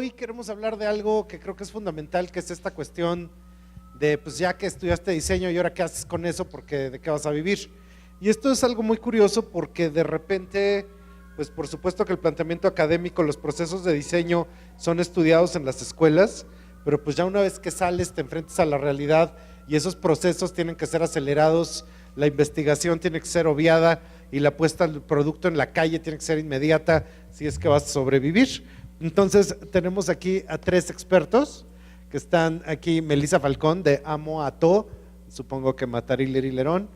hoy queremos hablar de algo que creo que es fundamental, que es esta cuestión de, pues ya que estudiaste diseño y ahora qué haces con eso, porque de qué vas a vivir. Y esto es algo muy curioso porque de repente, pues por supuesto que el planteamiento académico, los procesos de diseño son estudiados en las escuelas, pero pues ya una vez que sales te enfrentas a la realidad y esos procesos tienen que ser acelerados, la investigación tiene que ser obviada y la puesta del producto en la calle tiene que ser inmediata si es que vas a sobrevivir. Entonces tenemos aquí a tres expertos que están aquí: Melissa Falcón de Amo a To, supongo que Matarililerón,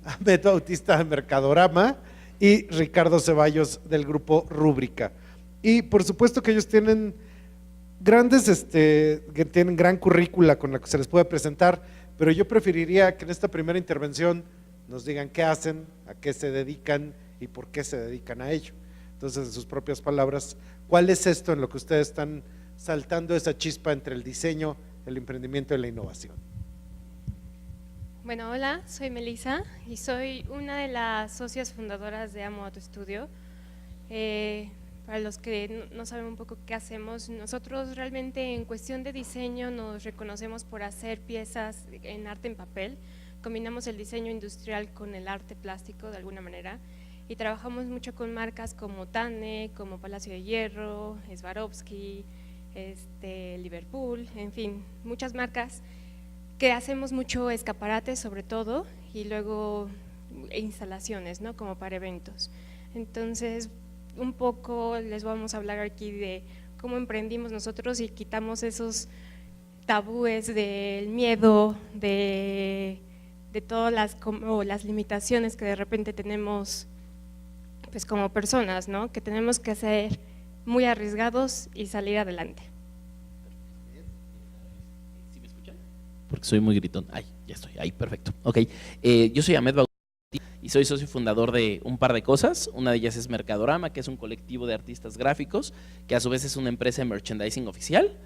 Ahmed Bautista de Mercadorama y Ricardo Ceballos del grupo Rúbrica. Y por supuesto que ellos tienen que tienen gran currícula con la que se les puede presentar, pero yo preferiría que en esta primera intervención nos digan qué hacen, a qué se dedican y por qué se dedican a ello. Entonces, en sus propias palabras, ¿cuál es esto en lo que ustedes están saltando esa chispa entre el diseño, el emprendimiento y la innovación? Bueno, hola, soy Melissa y soy una de las socias fundadoras de Amo a Tu Estudio. Para los que no saben un poco qué hacemos, nosotros realmente en cuestión de diseño nos reconocemos por hacer piezas en arte en papel. Combinamos el diseño industrial con el arte plástico de alguna manera y trabajamos mucho con marcas como Tane, como Palacio de Hierro, Swarovski, Liverpool, en fin, muchas marcas que hacemos mucho escaparates sobre todo y luego instalaciones, ¿no? Como para eventos. Entonces, un poco les vamos a hablar aquí de cómo emprendimos nosotros y quitamos esos tabúes del miedo, de todas las limitaciones que de repente tenemos pues como personas, ¿no? Que tenemos que ser muy arriesgados y salir adelante. ¿Sí me escuchan? Porque soy muy gritón. Ay, ya estoy, ahí, perfecto. Ok, yo soy Ahmed Bautista y soy socio fundador de un par de cosas. Una de ellas es Mercadorama, que es un colectivo de artistas gráficos, que a su vez es una empresa de merchandising oficial,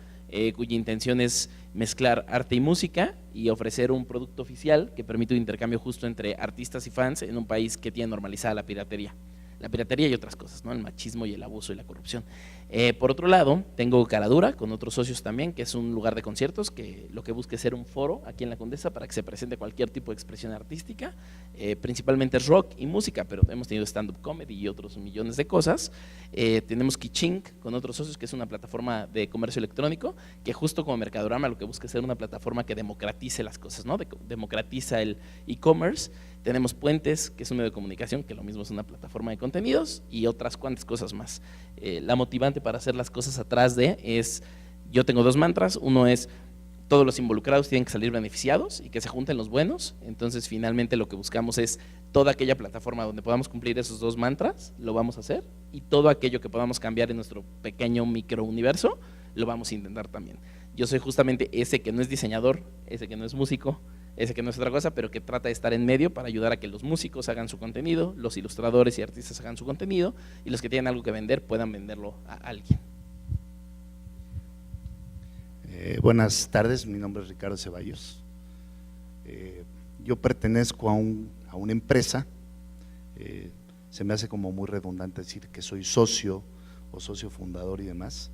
cuya intención es mezclar arte y música y ofrecer un producto oficial que permite un intercambio justo entre artistas y fans en un país que tiene normalizada la piratería y otras cosas, ¿no? El machismo y el abuso y la corrupción. Por otro lado, tengo Caradura con otros socios también, que es un lugar de conciertos que lo que busca es ser un foro aquí en la Condesa para que se presente cualquier tipo de expresión artística, principalmente es rock y música, pero hemos tenido stand-up comedy y otros millones de cosas. Tenemos Kichink con otros socios, que es una plataforma de comercio electrónico, que justo como Mercadorama lo que busca es ser una plataforma que democratice las cosas, ¿no? Democratiza el e-commerce. Tenemos Puentes, que es un medio de comunicación, que lo mismo es una plataforma de contenidos, y otras cuantas cosas más. La motivante para hacer las cosas atrás de es, yo tengo dos mantras. Uno es, todos los involucrados tienen que salir beneficiados y que se junten los buenos. Entonces finalmente lo que buscamos es toda aquella plataforma donde podamos cumplir esos dos mantras, lo vamos a hacer, y todo aquello que podamos cambiar en nuestro pequeño microuniverso, lo vamos a intentar también. Yo soy justamente ese que no es diseñador, ese que no es músico, ese que no es otra cosa, pero que trata de estar en medio para ayudar a que los músicos hagan su contenido, los ilustradores y artistas hagan su contenido, y los que tienen algo que vender puedan venderlo a alguien. Buenas tardes, mi nombre es Ricardo Ceballos. Yo pertenezco a una empresa, se me hace como muy redundante decir que soy socio o socio fundador y demás.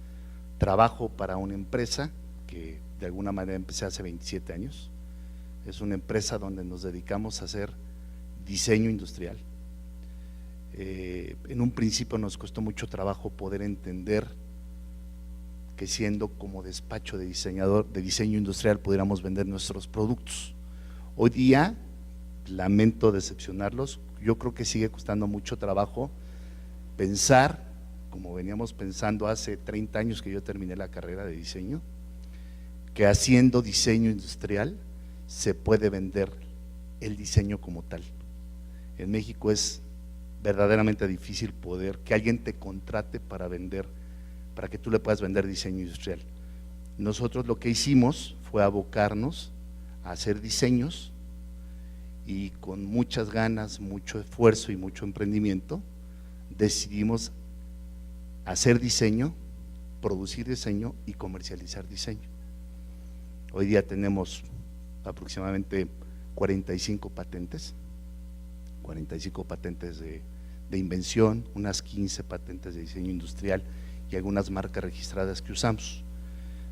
Trabajo para una empresa que de alguna manera empecé hace 27 años. Es una empresa donde nos dedicamos a hacer diseño industrial. En un principio nos costó mucho trabajo poder entender que siendo como despacho de diseñador de diseño industrial pudiéramos vender nuestros productos. Hoy día, lamento decepcionarlos, yo creo que sigue costando mucho trabajo pensar, como veníamos pensando hace 30 años que yo terminé la carrera de diseño, que haciendo diseño industrial se puede vender el diseño como tal. En México es verdaderamente difícil poder que alguien te contrate para vender, para que tú le puedas vender diseño industrial. Nosotros lo que hicimos fue abocarnos a hacer diseños y con muchas ganas, mucho esfuerzo y mucho emprendimiento decidimos hacer diseño, producir diseño y comercializar diseño. Hoy día tenemos aproximadamente 45 patentes de invención, unas 15 patentes de diseño industrial y algunas marcas registradas que usamos.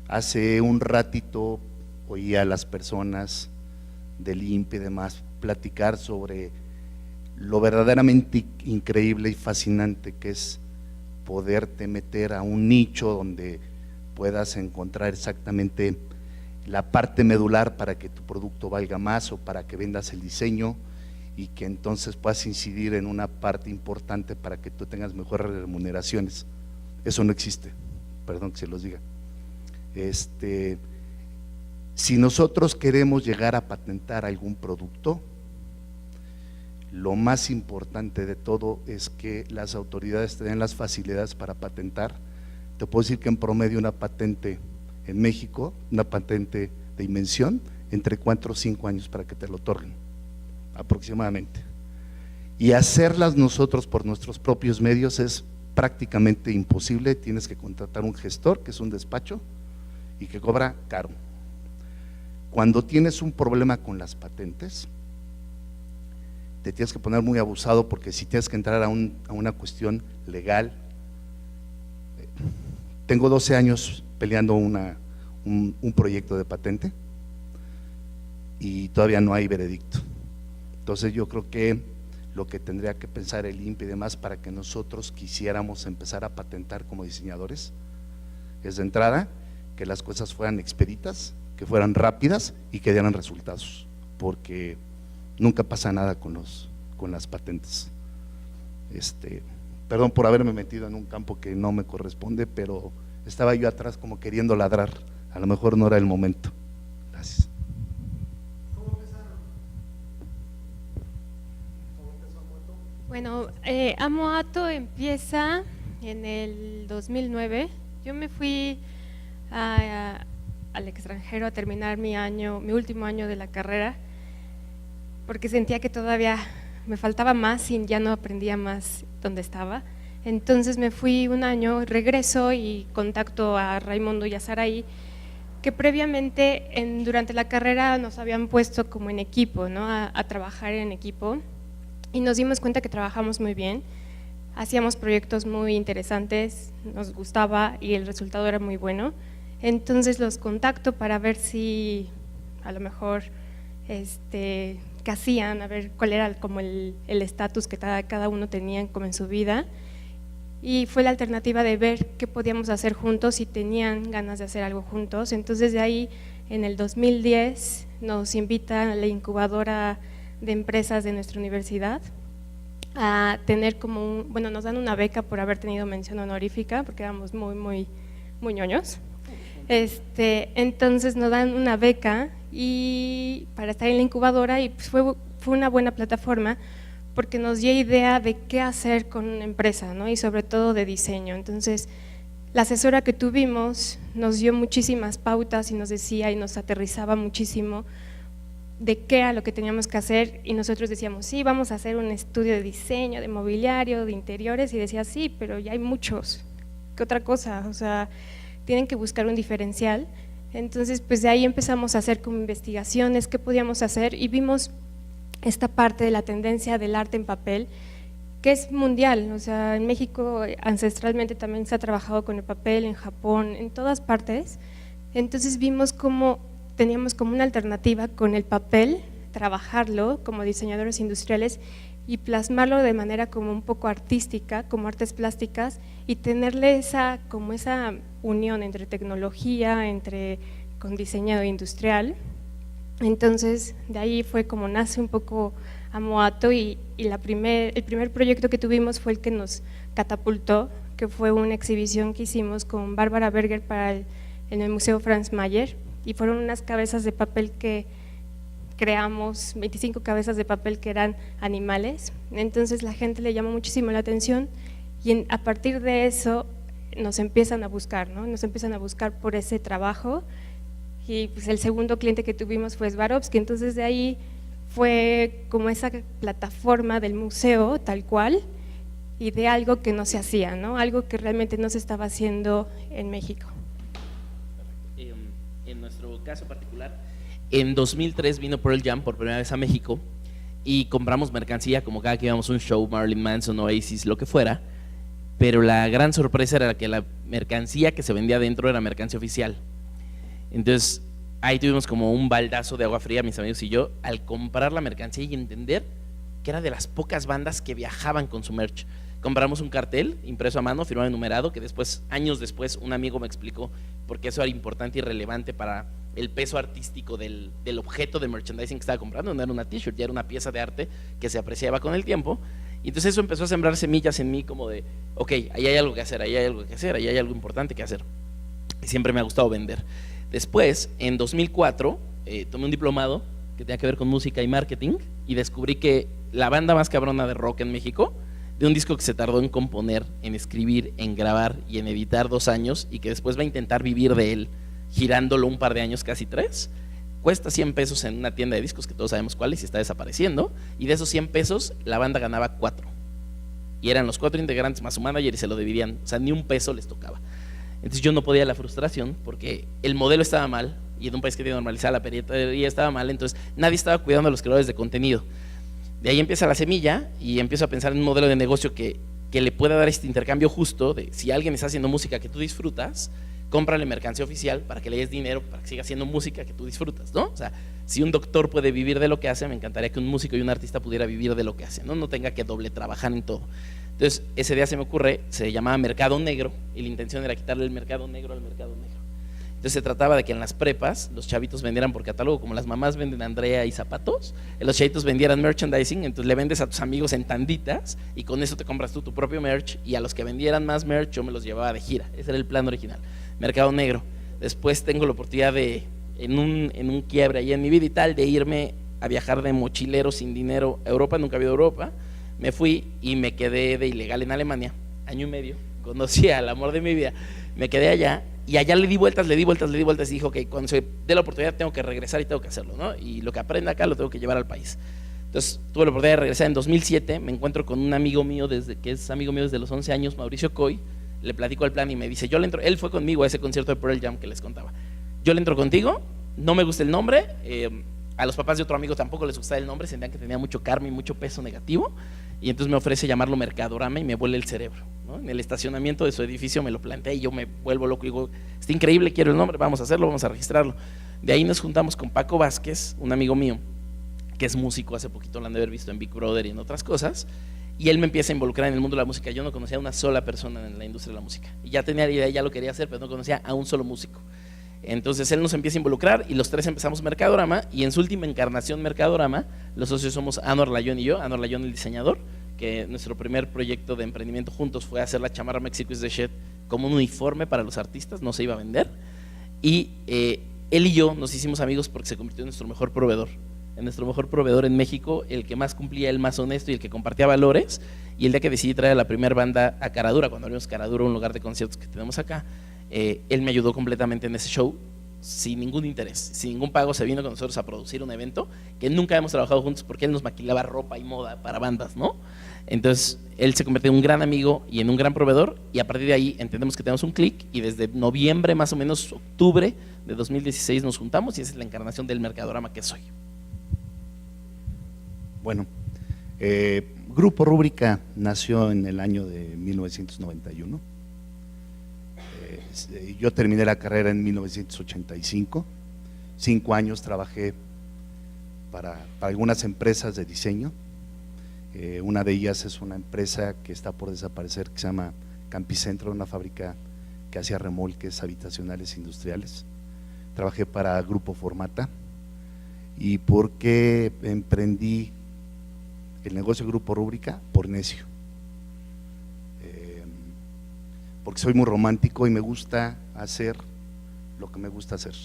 Hace un ratito oía a las personas del INPE y demás platicar sobre lo verdaderamente increíble y fascinante que es poderte meter a un nicho donde puedas encontrar exactamente la parte medular para que tu producto valga más o para que vendas el diseño y que entonces puedas incidir en una parte importante para que tú tengas mejores remuneraciones. Eso no existe, perdón que se los diga. Si nosotros queremos llegar a patentar algún producto, lo más importante de todo es que las autoridades te den las facilidades para patentar. Te puedo decir que en promedio una patente en México, una patente de invención, entre 4 o 5 años para que te lo otorguen, aproximadamente. Y hacerlas nosotros por nuestros propios medios es prácticamente imposible. Tienes que contratar un gestor, que es un despacho, y que cobra caro. Cuando tienes un problema con las patentes, te tienes que poner muy abusado, porque si tienes que entrar a una cuestión legal. Tengo 12 años peleando un proyecto de patente y todavía no hay veredicto. Entonces yo creo que lo que tendría que pensar el INPE y demás para que nosotros quisiéramos empezar a patentar como diseñadores es, de entrada, que las cosas fueran expeditas, que fueran rápidas y que dieran resultados, porque nunca pasa nada con las patentes. Perdón por haberme metido en un campo que no me corresponde, pero estaba yo atrás como queriendo ladrar, a lo mejor no era el momento. Gracias. ¿Cómo empezaron? ¿Cómo empezó Amoato? Bueno, Amoato empieza en el 2009. Yo me fui al extranjero a terminar mi último año de la carrera, porque sentía que todavía me faltaba más y ya no aprendía más donde estaba. Entonces me fui un año, regreso y contacto a Raimundo y a Saraí, que previamente durante la carrera nos habían puesto como en equipo, ¿no? a trabajar en equipo, y nos dimos cuenta que trabajamos muy bien, hacíamos proyectos muy interesantes, nos gustaba y el resultado era muy bueno. Entonces los contacto para ver si a lo mejor qué hacían, a ver cuál era como el estatus que cada uno tenía como en su vida, y fue la alternativa de ver qué podíamos hacer juntos, si tenían ganas de hacer algo juntos. Entonces de ahí, en el 2010, nos invitan a la incubadora de empresas de nuestra universidad a tener como nos dan una beca por haber tenido mención honorífica, porque éramos muy ñoños. Entonces nos dan una beca y para estar en la incubadora, y pues fue una buena plataforma porque nos dio idea de qué hacer con una empresa, ¿no? Y sobre todo de diseño. Entonces la asesora que tuvimos nos dio muchísimas pautas y nos decía y nos aterrizaba muchísimo de qué era lo que teníamos que hacer, y nosotros decíamos, sí, vamos a hacer un estudio de diseño, de mobiliario, de interiores, y decía, sí, pero ya hay muchos, ¿qué otra cosa? O sea, tienen que buscar un diferencial. Entonces pues de ahí empezamos a hacer como investigaciones, qué podíamos hacer, y vimos esta parte de la tendencia del arte en papel, que es mundial. O sea, en México ancestralmente también se ha trabajado con el papel, en Japón, en todas partes. Entonces vimos cómo teníamos como una alternativa con el papel, trabajarlo como diseñadores industriales y plasmarlo de manera como un poco artística, como artes plásticas, y tenerle esa unión entre tecnología, con diseño industrial. Entonces de ahí fue como nace un poco Amoato, y el primer proyecto que tuvimos fue el que nos catapultó, que fue una exhibición que hicimos con Bárbara Berger en el Museo Franz Mayer, y fueron unas cabezas de papel que creamos, 25 cabezas de papel que eran animales. Entonces la gente le llamó muchísimo la atención, y a partir de eso nos empiezan a buscar, ¿no? Nos empiezan a buscar por ese trabajo, y pues el segundo cliente que tuvimos fue Swarovski. Entonces de ahí fue como esa plataforma del museo tal cual, y de algo que no se hacía, ¿no? Algo que realmente no se estaba haciendo en México. En nuestro caso particular, en 2003 vino Pearl Jam por primera vez a México, y compramos mercancía como cada que íbamos a un show, Marilyn Manson, Oasis, lo que fuera, pero la gran sorpresa era que la mercancía que se vendía dentro era mercancía oficial. Entonces ahí tuvimos como un baldazo de agua fría, mis amigos y yo, al comprar la mercancía y entender que era de las pocas bandas que viajaban con su merch. Compramos un cartel impreso a mano, firmado y numerado, que después, años después, un amigo me explicó por qué eso era importante y relevante para el peso artístico del objeto de merchandising que estaba comprando. No era una t-shirt, ya era una pieza de arte que se apreciaba con el tiempo. Y entonces eso empezó a sembrar semillas en mí como de, ok, ahí hay algo que hacer, ahí hay algo que hacer, ahí hay algo importante que hacer. Y siempre me ha gustado vender. Después, en 2004, tomé un diplomado que tenía que ver con música y marketing y descubrí que la banda más cabrona de rock en México, de un disco que se tardó en componer, en escribir, en grabar y en editar 2 años y que después va a intentar vivir de él girándolo un par de años, casi 3, cuesta 100 pesos en una tienda de discos que todos sabemos cuál es y está desapareciendo, y de esos 100 pesos la banda ganaba 4 y eran los 4 integrantes más su manager y se lo dividían, o sea, ni un peso les tocaba. Entonces yo no podía la frustración porque el modelo estaba mal y en un país que tiene normalizada la piratería estaba mal, entonces nadie estaba cuidando a los creadores de contenido. De ahí empieza la semilla y empiezo a pensar en un modelo de negocio que le pueda dar este intercambio justo de si alguien está haciendo música que tú disfrutas, cómprale mercancía oficial para que le des dinero para que siga haciendo música que tú disfrutas, ¿no? O sea, si un doctor puede vivir de lo que hace, me encantaría que un músico y un artista pudiera vivir de lo que hace, no tenga que doble trabajar en todo. Entonces, ese día se me ocurre, se llamaba Mercado Negro y la intención era quitarle el mercado negro al mercado negro. Entonces se trataba de que en las prepas los chavitos vendieran por catálogo, como las mamás venden Andrea y zapatos, los chavitos vendieran merchandising, entonces le vendes a tus amigos en tanditas y con eso te compras tú tu propio merch, y a los que vendieran más merch yo me los llevaba de gira. Ese era el plan original, Mercado Negro. Después tengo la oportunidad de, en un quiebre ahí en mi vida y tal, de irme a viajar de mochilero sin dinero a Europa, nunca había ido a Europa, me fui y me quedé de ilegal en Alemania, año y medio, conocí al amor de mi vida, me quedé allá. Y allá le di vueltas y dije, ok, cuando se dé la oportunidad tengo que regresar y tengo que hacerlo, ¿no? Y lo que aprenda acá lo tengo que llevar al país. Entonces tuve la oportunidad de regresar en 2007, me encuentro con un amigo mío, que es amigo mío desde los 11 años, Mauricio Coy, le platico el plan y me dice, yo le entro, él fue conmigo a ese concierto de Pearl Jam que les contaba. Yo le entro contigo, no me gusta el nombre, a los papás de otro amigo tampoco les gustaba el nombre, sentían que tenía mucho karma y mucho peso negativo, y entonces me ofrece llamarlo Mercadorama y me vuela el cerebro, ¿no? En el estacionamiento de su edificio me lo planteé y yo me vuelvo loco y digo, está increíble, quiero el nombre, vamos a hacerlo, vamos a registrarlo. De ahí nos juntamos con Paco Vázquez, un amigo mío que es músico, hace poquito lo han de haber visto en Big Brother y en otras cosas, y él me empieza a involucrar en el mundo de la música. Yo no conocía a una sola persona en la industria de la música y ya tenía la idea, ya lo quería hacer, pero no conocía a un solo músico. Entonces él nos empieza a involucrar y los 3 empezamos Mercadorama, y en su última encarnación Mercadorama, los socios somos Anwar Layón y yo, Anwar Layón el diseñador, que nuestro primer proyecto de emprendimiento juntos fue hacer la chamarra Mexico is the shit como un uniforme para los artistas, no se iba a vender, y él y yo nos hicimos amigos porque se convirtió en nuestro mejor proveedor. En nuestro mejor proveedor en México, el que más cumplía, el más honesto y el que compartía valores. Y el día que decidí traer a la primera banda a Caradura, cuando abrimos Caradura, un lugar de conciertos que tenemos acá, él me ayudó completamente en ese show, sin ningún interés, sin ningún pago. Se vino con nosotros a producir un evento que nunca hemos trabajado juntos porque él nos maquilaba ropa y moda para bandas, ¿no? Entonces él se convirtió en un gran amigo y en un gran proveedor, y a partir de ahí entendemos que tenemos un clic, y desde noviembre, más o menos octubre de 2016 nos juntamos, y esa es la encarnación del Mercadorama que soy. Bueno, Grupo Rúbrica nació en el año de 1991. Yo terminé la carrera en 1985. 5 años trabajé para algunas empresas de diseño. Una de ellas es una empresa que está por desaparecer, que se llama Campicentro, una fábrica que hacía remolques habitacionales industriales. Trabajé para Grupo Formata. ¿Y por qué emprendí el negocio Grupo Rúbrica? Por necio, porque soy muy romántico y me gusta hacer lo que me gusta hacer,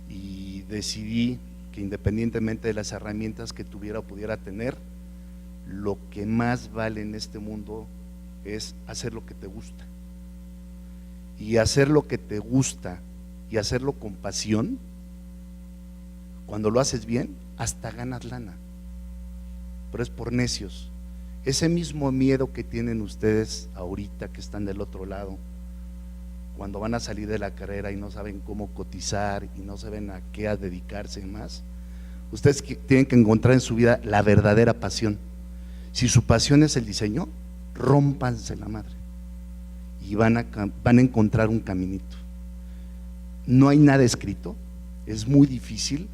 y decidí que independientemente de las herramientas que tuviera o pudiera tener, lo que más vale en este mundo es hacer lo que te gusta, y hacer lo que te gusta y hacerlo con pasión. Cuando lo haces bien, hasta ganas lana, pero es por necios. Ese mismo miedo que tienen ustedes ahorita que están del otro lado, cuando van a salir de la carrera y no saben cómo cotizar y no saben a qué dedicarse más, ustedes tienen que encontrar en su vida la verdadera pasión. Si su pasión es el diseño, rómpanse la madre y van a encontrar un caminito. No hay nada escrito, es muy difícil,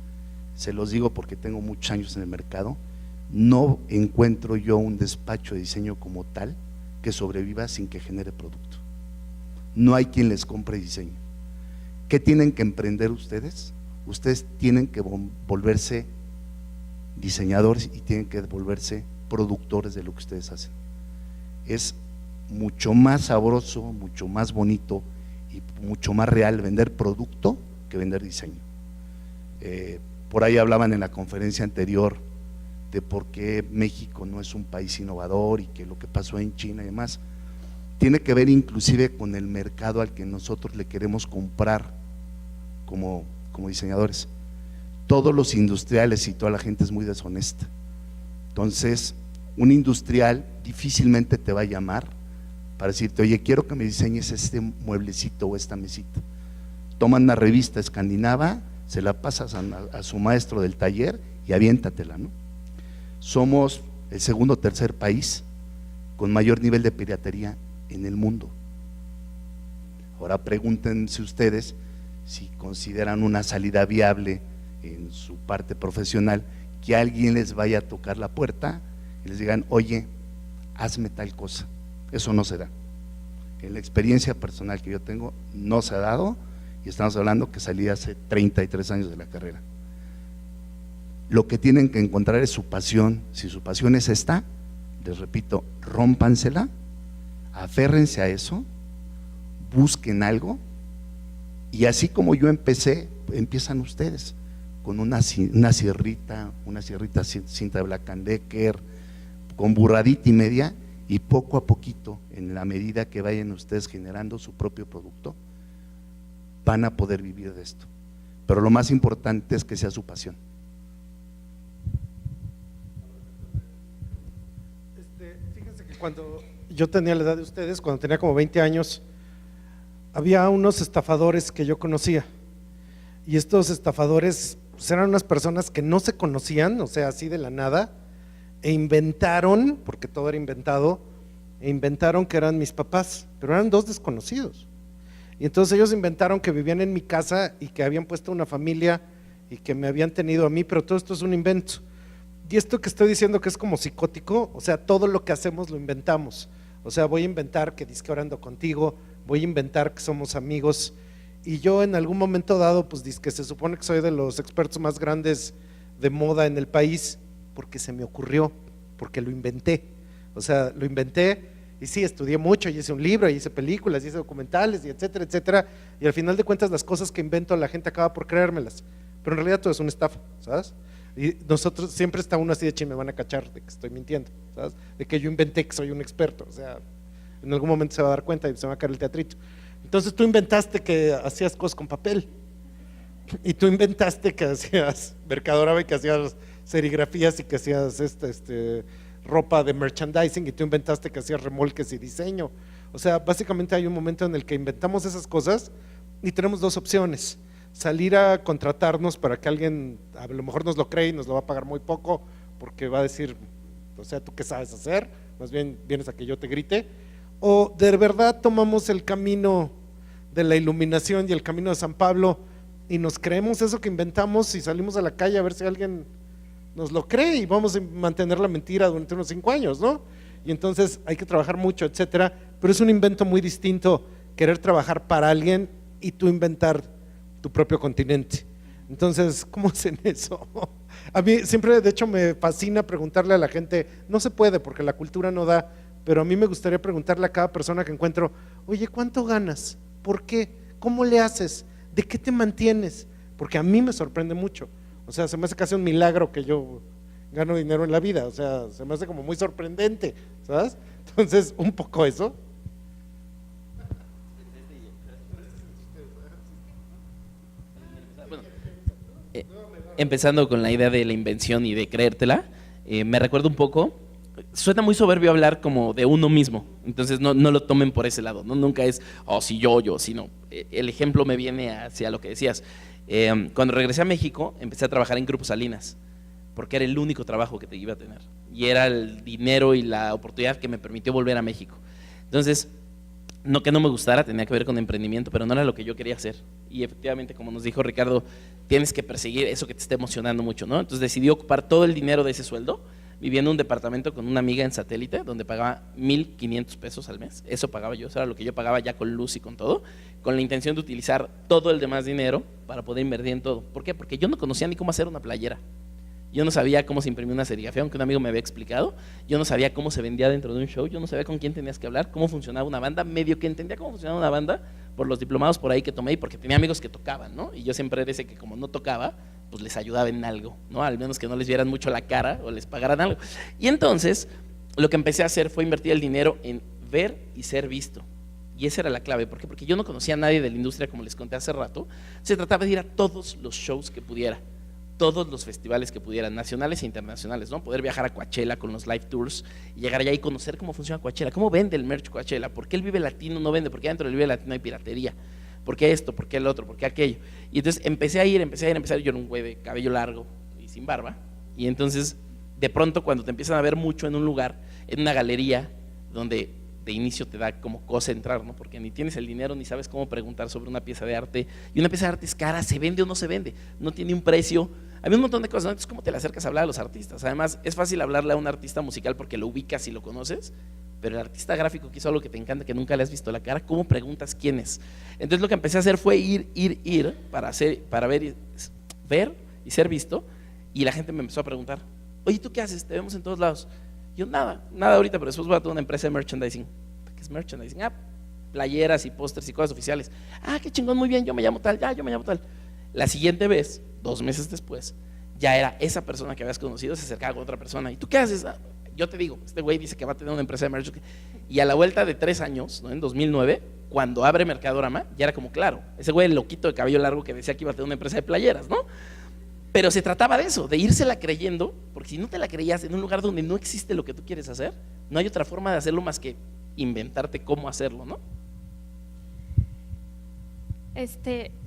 se los digo porque tengo muchos años en el mercado, no encuentro yo un despacho de diseño como tal que sobreviva sin que genere producto. No hay quien les compre diseño. ¿Qué tienen que emprender ustedes? Ustedes tienen que volverse diseñadores y tienen que volverse productores de lo que ustedes hacen. Es mucho más sabroso, mucho más bonito y mucho más real vender producto que vender diseño. Por ahí hablaban en la conferencia anterior de por qué México no es un país innovador y que lo que pasó en China y demás. Tiene que ver inclusive con el mercado al que nosotros le queremos comprar como diseñadores. Todos los industriales y toda la gente es muy deshonesta. Entonces, un industrial difícilmente te va a llamar para decirte, oye, quiero que me diseñes este mueblecito o esta mesita. Toman una revista escandinava, se la pasas a su maestro del taller y aviéntatela, ¿no? Somos el segundo o tercer país con mayor nivel de piratería en el mundo. Ahora pregúntense ustedes si consideran una salida viable en su parte profesional, que alguien les vaya a tocar la puerta y les digan, oye, hazme tal cosa. Eso no se da. En la experiencia personal que yo tengo, no se ha dado, y estamos hablando que salí hace 33 años de la carrera. Lo que tienen que encontrar es su pasión. Si su pasión es esta, les repito, rómpansela, aférrense a eso, busquen algo, y así como yo empecé, empiezan ustedes con una sierrita cinta de Black & Decker, con burradita y media, y poco a poquito, en la medida que vayan ustedes generando su propio producto, van a poder vivir de esto. Pero lo más importante es que sea su pasión. Fíjense que cuando yo tenía la edad de ustedes, cuando tenía como 20 años, había unos estafadores que yo conocía, y estos estafadores pues, eran unas personas que no se conocían, o sea, así de la nada, e inventaron, porque todo era inventado, e inventaron que eran mis papás, pero eran dos desconocidos. Y entonces ellos inventaron que vivían en mi casa y que habían puesto una familia y que me habían tenido a mí, pero todo esto es un invento. Y esto que estoy diciendo que es como psicótico, o sea, todo lo que hacemos lo inventamos. O sea, voy a inventar que dizque orando contigo, voy a inventar que somos amigos, y yo en algún momento dado, pues dizque se supone que soy de los expertos más grandes de moda en el país, porque se me ocurrió, porque lo inventé. O sea, lo inventé. Y sí, estudié mucho, y hice un libro, y hice películas, y hice documentales, y etcétera, etcétera, y al final de cuentas las cosas que invento la gente acaba por creérmelas, pero en realidad todo es una estafa, ¿sabes? Y nosotros, siempre está uno así de me van a cachar de que estoy mintiendo, ¿sabes? De que yo inventé que soy un experto, o sea, en algún momento se va a dar cuenta y se va a caer el teatrito. Entonces tú inventaste que hacías cosas con papel, y tú inventaste que hacías mercadorama y que hacías serigrafías y que hacías ropa de merchandising, y tú inventaste que hacías remolques y diseño. O sea, básicamente hay un momento en el que inventamos esas cosas y tenemos dos opciones: salir a contratarnos para que alguien a lo mejor nos lo cree y nos lo va a pagar muy poco porque va a decir, o sea, ¿tú qué sabes hacer? Más bien vienes a que yo te grite. O de verdad tomamos el camino de la iluminación y el camino de San Pablo y nos creemos eso que inventamos y salimos a la calle a ver si alguien nos lo cree, y vamos a mantener la mentira durante unos 5 años, ¿no? Y entonces hay que trabajar mucho, etcétera, pero es un invento muy distinto querer trabajar para alguien y tú inventar tu propio continente. Entonces, ¿cómo hacen eso? A mí siempre, de hecho, me fascina preguntarle a la gente, no se puede porque la cultura no da, pero a mí me gustaría preguntarle a cada persona que encuentro, oye, ¿cuánto ganas? ¿Por qué? ¿Cómo le haces? ¿De qué te mantienes? Porque a mí me sorprende mucho. O sea, se me hace casi un milagro que yo gano dinero en la vida, o sea, se me hace como muy sorprendente, ¿sabes? Entonces, un poco eso. Bueno, empezando con la idea de la invención y de creértela, me recuerda un poco, suena muy soberbio hablar como de uno mismo, entonces no lo tomen por ese lado, ¿no? Nunca es, oh, si yo, sino el ejemplo me viene hacia lo que decías. Cuando regresé a México, empecé a trabajar en Grupo Salinas. porque era el único trabajo que te iba a tener y era el dinero y la oportunidad que me permitió volver a México. Entonces, no que no me gustara, tenía que ver con emprendimiento, pero no era lo que yo quería hacer. Y efectivamente, como nos dijo Ricardo, tienes que perseguir eso que te esté emocionando mucho, ¿no? Entonces decidí ocupar todo el dinero de ese sueldo. Vivía en un departamento con una amiga en Satélite, donde pagaba 1,500 pesos al mes. Eso pagaba yo, eso era lo que yo pagaba ya con luz y con todo, con la intención de utilizar todo el demás dinero para poder invertir en todo. ¿Por qué? Porque yo no conocía ni cómo hacer una playera. Yo no sabía cómo se imprimía una serigrafía, aunque un amigo me había explicado. Yo no sabía cómo se vendía dentro de un show, yo no sabía con quién tenías que hablar, cómo funcionaba una banda. Medio que entendía cómo funcionaba una banda por los diplomados por ahí que tomé y porque tenía amigos que tocaban, ¿no? Y yo siempre era ese que como no tocaba, pues les ayudaba en algo, ¿no? Al menos que no les vieran mucho la cara o les pagaran algo. Y entonces, lo que empecé a hacer fue invertir el dinero en ver y ser visto. Y esa era la clave. ¿Por qué? Porque yo no conocía a nadie de la industria, como les conté hace rato. Se trataba de ir a todos los shows que pudiera, todos los festivales que pudieran, nacionales e internacionales, ¿no? Poder viajar a Coachella con los live tours y llegar allá y conocer cómo funciona Coachella, cómo vende el merch Coachella, por qué el Vive Latino no vende, por qué dentro del Vive Latino hay piratería, por qué esto, por qué el otro, por qué aquello. Y entonces empecé a ir, yo era un güey de cabello largo y sin barba, y entonces de pronto cuando te empiezan a ver mucho en un lugar, en una galería donde de inicio te da como cosa entrar, ¿no? Porque ni tienes el dinero ni sabes cómo preguntar sobre una pieza de arte, y una pieza de arte es cara, ¿se vende o no se vende? No tiene un precio. Había un montón de cosas, ¿no? Entonces, ¿cómo te le acercas a hablar a los artistas? Además, es fácil hablarle a un artista musical porque lo ubicas y lo conoces, pero el artista gráfico que hizo algo que te encanta, que nunca le has visto la cara, ¿cómo preguntas quién es? Entonces, lo que empecé a hacer fue ir para ver y ser visto, y la gente me empezó a preguntar, oye, ¿tú qué haces? Te vemos en todos lados. Yo, nada ahorita, pero después voy a tener una empresa de merchandising. ¿Qué es merchandising? Playeras y pósters y cosas oficiales. Qué chingón, muy bien, yo me llamo tal, yo me llamo tal. La siguiente vez, 2 meses después, ya era esa persona que habías conocido, se acercaba con otra persona. ¿Y tú qué haces? Yo te digo, este güey dice que va a tener una empresa de merchandising. Y a la vuelta de 3 años, ¿no? En 2009, cuando abre Mercadorama, ya era como claro, ese güey el loquito de cabello largo que decía que iba a tener una empresa de playeras, ¿no? Pero se trataba de eso, de írsela creyendo, porque si no te la creías en un lugar donde no existe lo que tú quieres hacer, no hay otra forma de hacerlo más que inventarte cómo hacerlo, ¿no?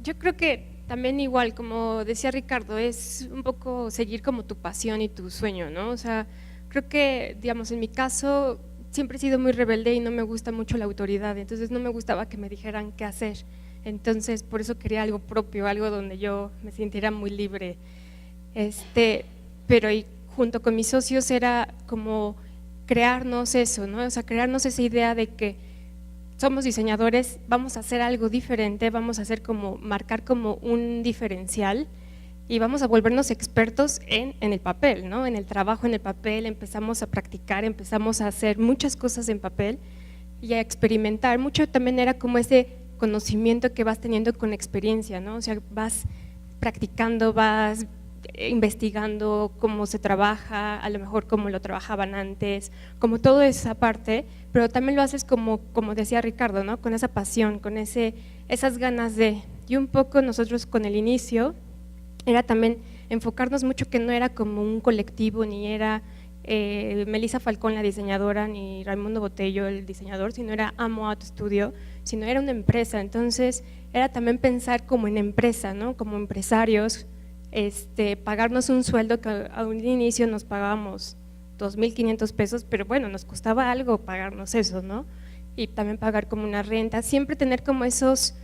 Yo creo que también igual, como decía Ricardo, es un poco seguir como tu pasión y tu sueño, ¿no? O sea, creo que, digamos, en mi caso siempre he sido muy rebelde y no me gusta mucho la autoridad, entonces no me gustaba que me dijeran qué hacer. Entonces, por eso quería algo propio, algo donde yo me sintiera muy libre. Pero junto con mis socios era como crearnos eso, ¿no? O sea, crearnos esa idea de que somos diseñadores, vamos a hacer algo diferente, vamos a hacer como, marcar como un diferencial y vamos a volvernos expertos en el papel, ¿no? En el trabajo en el papel, empezamos a practicar, empezamos a hacer muchas cosas en papel y a experimentar. Mucho también era como ese conocimiento que vas teniendo con experiencia, ¿no? O sea, vas practicando, vas investigando cómo se trabaja, a lo mejor cómo lo trabajaban antes, como toda esa parte, pero también lo haces como decía Ricardo, ¿no? Con esa pasión, con esas ganas de, y un poco nosotros con el inicio era también enfocarnos mucho que no era como un colectivo, ni era Melissa Falcón la diseñadora, ni Raimundo Botello el diseñador, sino era Amo Auto Studio, sino era una empresa. Entonces era también pensar como en empresa, ¿no? Como empresarios, pagarnos un sueldo que a un inicio nos pagábamos 2,500 pesos, pero bueno, nos costaba algo pagarnos eso, ¿no? Y también pagar como una renta, siempre tener como esas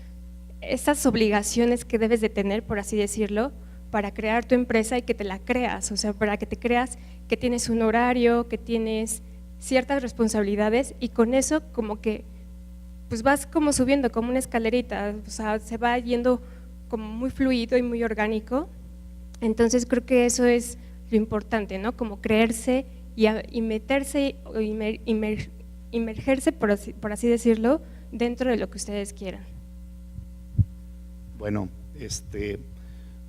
obligaciones que debes de tener, por así decirlo, para crear tu empresa y que te la creas, o sea, para que te creas que tienes un horario, que tienes ciertas responsabilidades y con eso como que pues vas como subiendo como una escalerita, o sea, se va yendo como muy fluido y muy orgánico. Entonces creo que eso es lo importante, ¿no? Como creerse y meterse, inmergerse, por así decirlo, dentro de lo que ustedes quieran. Bueno,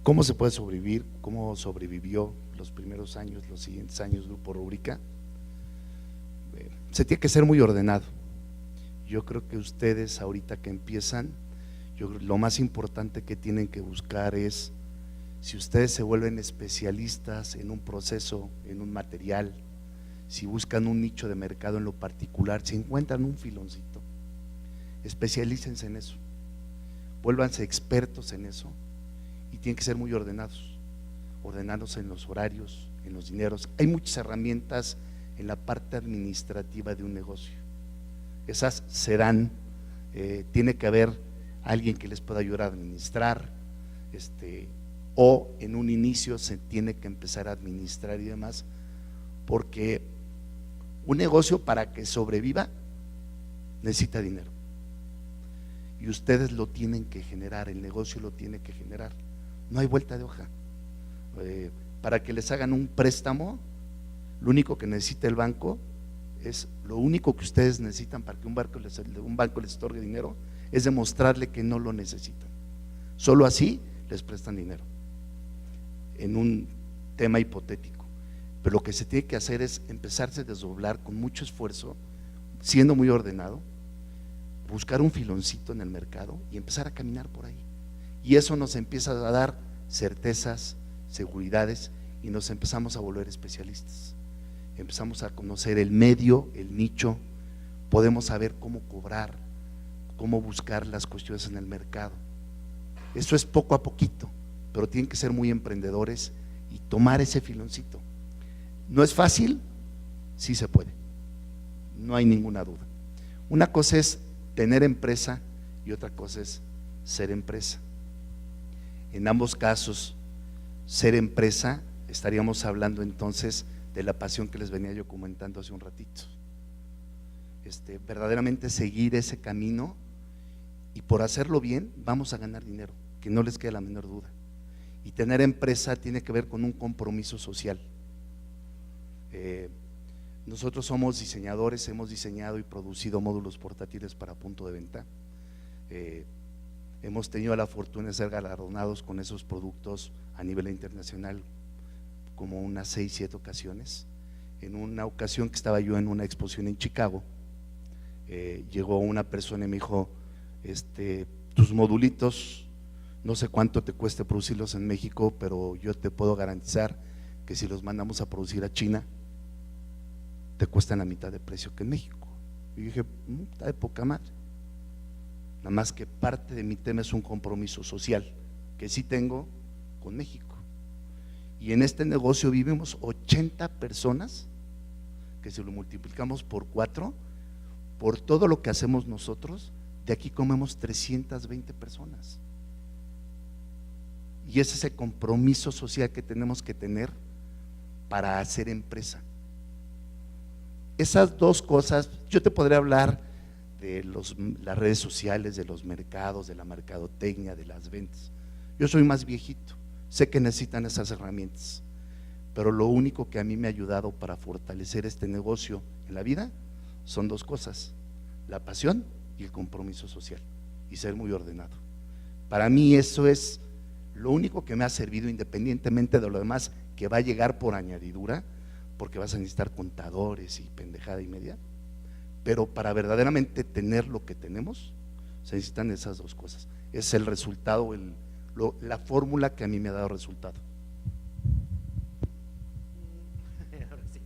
¿cómo se puede sobrevivir? ¿Cómo sobrevivió los primeros años, los siguientes años Grupo Rúbrica? Se tiene que ser muy ordenado. Yo creo que ustedes ahorita que empiezan, lo más importante que tienen que buscar es, si ustedes se vuelven especialistas en un proceso, en un material, si buscan un nicho de mercado en lo particular, si encuentran un filoncito, especialícense en eso, vuélvanse expertos en eso y tienen que ser muy ordenados en los horarios, en los dineros. Hay muchas herramientas en la parte administrativa de un negocio. Esas serán, tiene que haber alguien que les pueda ayudar a administrar, o en un inicio se tiene que empezar a administrar y demás, porque un negocio para que sobreviva necesita dinero. Y ustedes lo tienen que generar, el negocio lo tiene que generar. No hay vuelta de hoja. Para que les hagan un préstamo, lo único que necesita el banco es, lo único que ustedes necesitan para que un banco les otorgue dinero, es demostrarle que no lo necesitan. Solo así les prestan dinero, en un tema hipotético. Pero lo que se tiene que hacer es empezarse a desdoblar con mucho esfuerzo, siendo muy ordenado, buscar un filoncito en el mercado y empezar a caminar por ahí. Y eso nos empieza a dar certezas, seguridades, y nos empezamos a volver especialistas. Empezamos a conocer el medio, el nicho, podemos saber cómo cobrar, cómo buscar las cuestiones en el mercado. Eso es poco a poquito, pero tienen que ser muy emprendedores y tomar ese filoncito. ¿No es fácil? Sí se puede, no hay ninguna duda. Una cosa es tener empresa y otra cosa es ser empresa. En ambos casos, ser empresa, estaríamos hablando entonces de la pasión que les venía yo comentando hace un ratito. Verdaderamente seguir ese camino, y por hacerlo bien vamos a ganar dinero, que no les quede la menor duda. Y tener empresa tiene que ver con un compromiso social. Nosotros somos diseñadores, hemos diseñado y producido módulos portátiles para punto de venta. Hemos tenido la fortuna de ser galardonados con esos productos a nivel internacional como unas 6, 7 ocasiones. En una ocasión que estaba yo en una exposición en Chicago, llegó una persona y me dijo, tus modulitos, no sé cuánto te cueste producirlos en México, pero yo te puedo garantizar que si los mandamos a producir a China, te cuestan la mitad de precio que en México. Y dije, está de poca madre. Nada más que parte de mi tema es un compromiso social que sí tengo con México. Y en este negocio vivimos 80 personas, que si lo multiplicamos por 4, por todo lo que hacemos nosotros, de aquí comemos 320 personas. Y ese es el compromiso social que tenemos que tener para hacer empresa. Esas dos cosas, yo te podría hablar de las redes sociales, de los mercados, de la mercadotecnia, de las ventas. Yo soy más viejito, sé que necesitan esas herramientas, pero lo único que a mí me ha ayudado para fortalecer este negocio en la vida son dos cosas: la pasión y el compromiso social, y ser muy ordenado. Para mí eso es lo único que me ha servido, independientemente de lo demás que va a llegar por añadidura, porque vas a necesitar contadores y pendejada y media, pero para verdaderamente tener lo que tenemos, se necesitan esas dos cosas. Es el resultado, la fórmula que a mí me ha dado resultado. Ahora sí,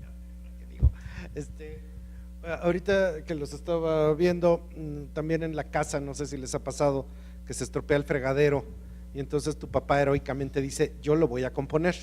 ¿qué digo? Ahorita que los estaba viendo, también en la casa, no sé si les ha pasado que se estropea el fregadero y entonces tu papá heroicamente dice, yo lo voy a componer.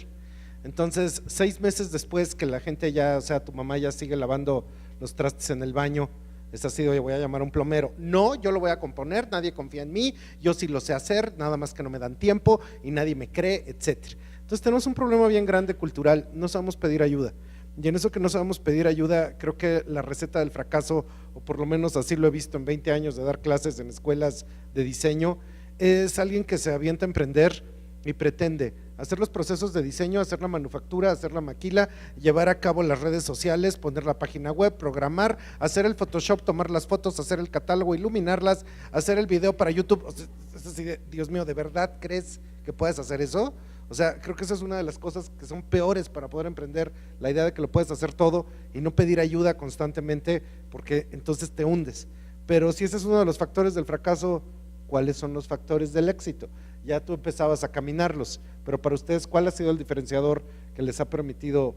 Entonces 6 meses después que la gente ya, o sea, tu mamá ya sigue lavando los trastes en el baño, es así, oye, voy a llamar a un plomero. No, yo lo voy a componer, nadie confía en mí, yo sí lo sé hacer, nada más que no me dan tiempo y nadie me cree, etcétera. Entonces tenemos un problema bien grande cultural, no sabemos pedir ayuda. Y en eso que no sabemos pedir ayuda, creo que la receta del fracaso, o por lo menos así lo he visto en 20 años de dar clases en escuelas de diseño, es alguien que se avienta a emprender y pretende hacer los procesos de diseño, hacer la manufactura, hacer la maquila, llevar a cabo las redes sociales, poner la página web, programar, hacer el Photoshop, tomar las fotos, hacer el catálogo, iluminarlas, hacer el video para YouTube. O sea, es así de, Dios mío, ¿de verdad crees que puedes hacer eso? O sea, creo que esa es una de las cosas que son peores para poder emprender, la idea de que lo puedes hacer todo y no pedir ayuda constantemente, porque entonces te hundes. Pero si ese es uno de los factores del fracaso, ¿cuáles son los factores del éxito? Ya tú empezabas a caminarlos, pero para ustedes, ¿cuál ha sido el diferenciador que les ha permitido?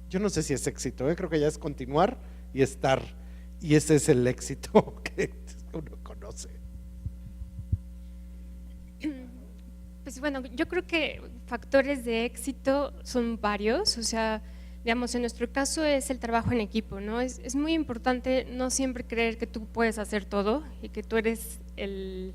Yo no sé si es éxito, creo que ya es continuar y estar, y ese es el éxito que uno conoce. Pues bueno, yo creo que factores de éxito son varios, o sea, digamos, en nuestro caso es el trabajo en equipo, ¿no? Es muy importante no siempre creer que tú puedes hacer todo y que tú eres el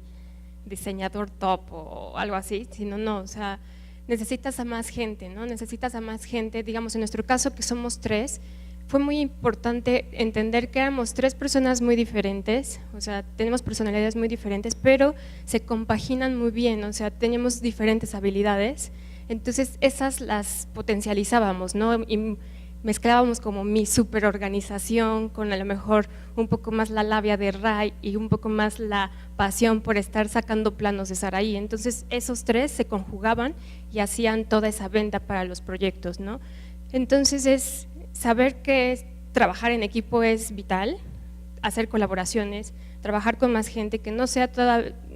diseñador top o algo así, sino no, o sea, necesitas a más gente, ¿no? Necesitas a más gente, digamos, en nuestro caso que somos 3, fue muy importante entender que éramos 3 personas muy diferentes, o sea, tenemos personalidades muy diferentes, pero se compaginan muy bien, o sea, tenemos diferentes habilidades, entonces esas las potencializábamos, ¿no? Y mezclábamos como mi superorganización con a lo mejor un poco más la labia de Ray y un poco más la pasión por estar sacando planos de Saraí, entonces esos 3 se conjugaban y hacían toda esa venta para los proyectos, ¿no? Entonces es saber que trabajar en equipo es vital, hacer colaboraciones, trabajar con más gente que no sea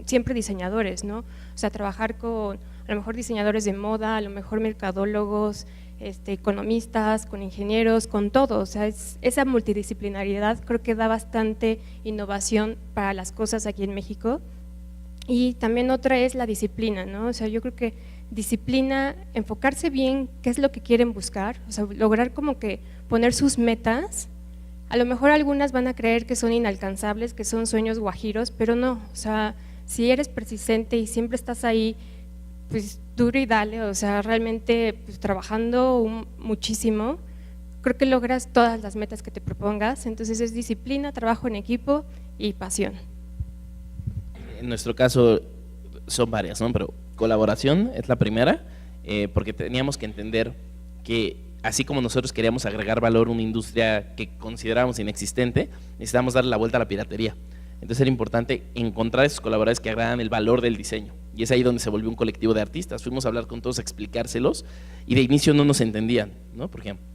siempre diseñadores, ¿no? O sea, trabajar con a lo mejor diseñadores de moda, a lo mejor mercadólogos, economistas, con ingenieros, con todo, o sea, esa multidisciplinariedad creo que da bastante innovación para las cosas aquí en México. Y también otra es la disciplina, ¿no? O sea, yo creo que disciplina, enfocarse bien qué es lo que quieren buscar, o sea, lograr como que poner sus metas, a lo mejor algunas van a creer que son inalcanzables, que son sueños guajiros, pero no, o sea, si eres persistente y siempre estás ahí, pues duro y dale, o sea, realmente pues, trabajando muchísimo, creo que logras todas las metas que te propongas, entonces es disciplina, trabajo en equipo y pasión. En nuestro caso son varias, ¿no? Pero colaboración es la primera, porque teníamos que entender que así como nosotros queríamos agregar valor a una industria que considerábamos inexistente, necesitábamos darle la vuelta a la piratería. Entonces era importante encontrar esos colaboradores que agregan el valor del diseño. Y es ahí donde se volvió un colectivo de artistas. Fuimos a hablar con todos, a explicárselos, y de inicio no nos entendían, ¿no? Por ejemplo,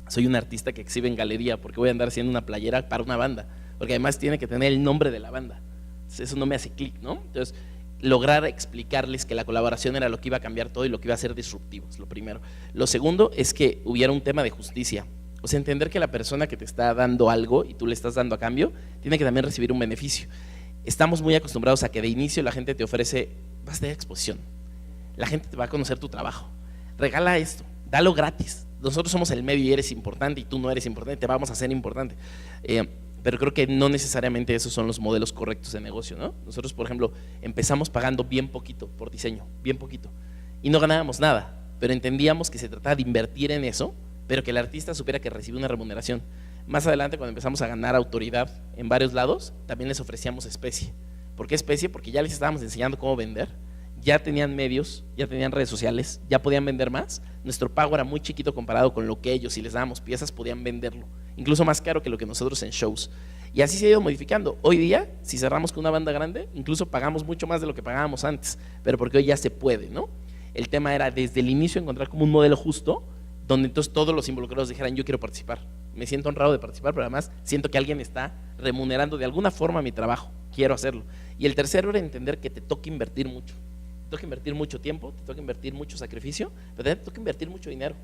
soy un artista que exhibe en galería, porque voy a andar haciendo una playera para una banda, porque además tiene que tener el nombre de la banda. Entonces, eso no me hace clic, ¿no? Entonces, lograr explicarles que la colaboración era lo que iba a cambiar todo y lo que iba a ser disruptivo, es lo primero. Lo segundo es que hubiera un tema de justicia, o sea, entender que la persona que te está dando algo y tú le estás dando a cambio, tiene que también recibir un beneficio. Estamos muy acostumbrados a que de inicio la gente te ofrece, vas a tener exposición, la gente te va a conocer tu trabajo, regala esto, dalo gratis, nosotros somos el medio y eres importante y tú no eres importante, te vamos a hacer importante. Pero creo que no necesariamente esos son los modelos correctos de negocio, ¿no? Nosotros, por ejemplo, empezamos pagando bien poquito por diseño, bien poquito, y no ganábamos nada, pero entendíamos que se trataba de invertir en eso, pero que el artista supiera que recibe una remuneración. Más adelante, cuando empezamos a ganar autoridad en varios lados, también les ofrecíamos especie. ¿Por qué especie? Porque ya les estábamos enseñando cómo vender, ya tenían medios, ya tenían redes sociales, ya podían vender más. Nuestro pago era muy chiquito comparado con lo que ellos, si les dábamos piezas, podían venderlo, incluso más caro que lo que nosotros en shows. Y así se ha ido modificando. Hoy día, si cerramos con una banda grande, incluso pagamos mucho más de lo que pagábamos antes, pero porque hoy ya se puede, ¿no? El tema era desde el inicio encontrar como un modelo justo, donde entonces todos los involucrados dijeran, yo quiero participar, me siento honrado de participar, pero además siento que alguien está remunerando de alguna forma mi trabajo, quiero hacerlo. Y el tercero era entender que te toca invertir mucho. Te toca invertir mucho tiempo, te toca invertir mucho sacrificio, pero también te toca invertir mucho dinero.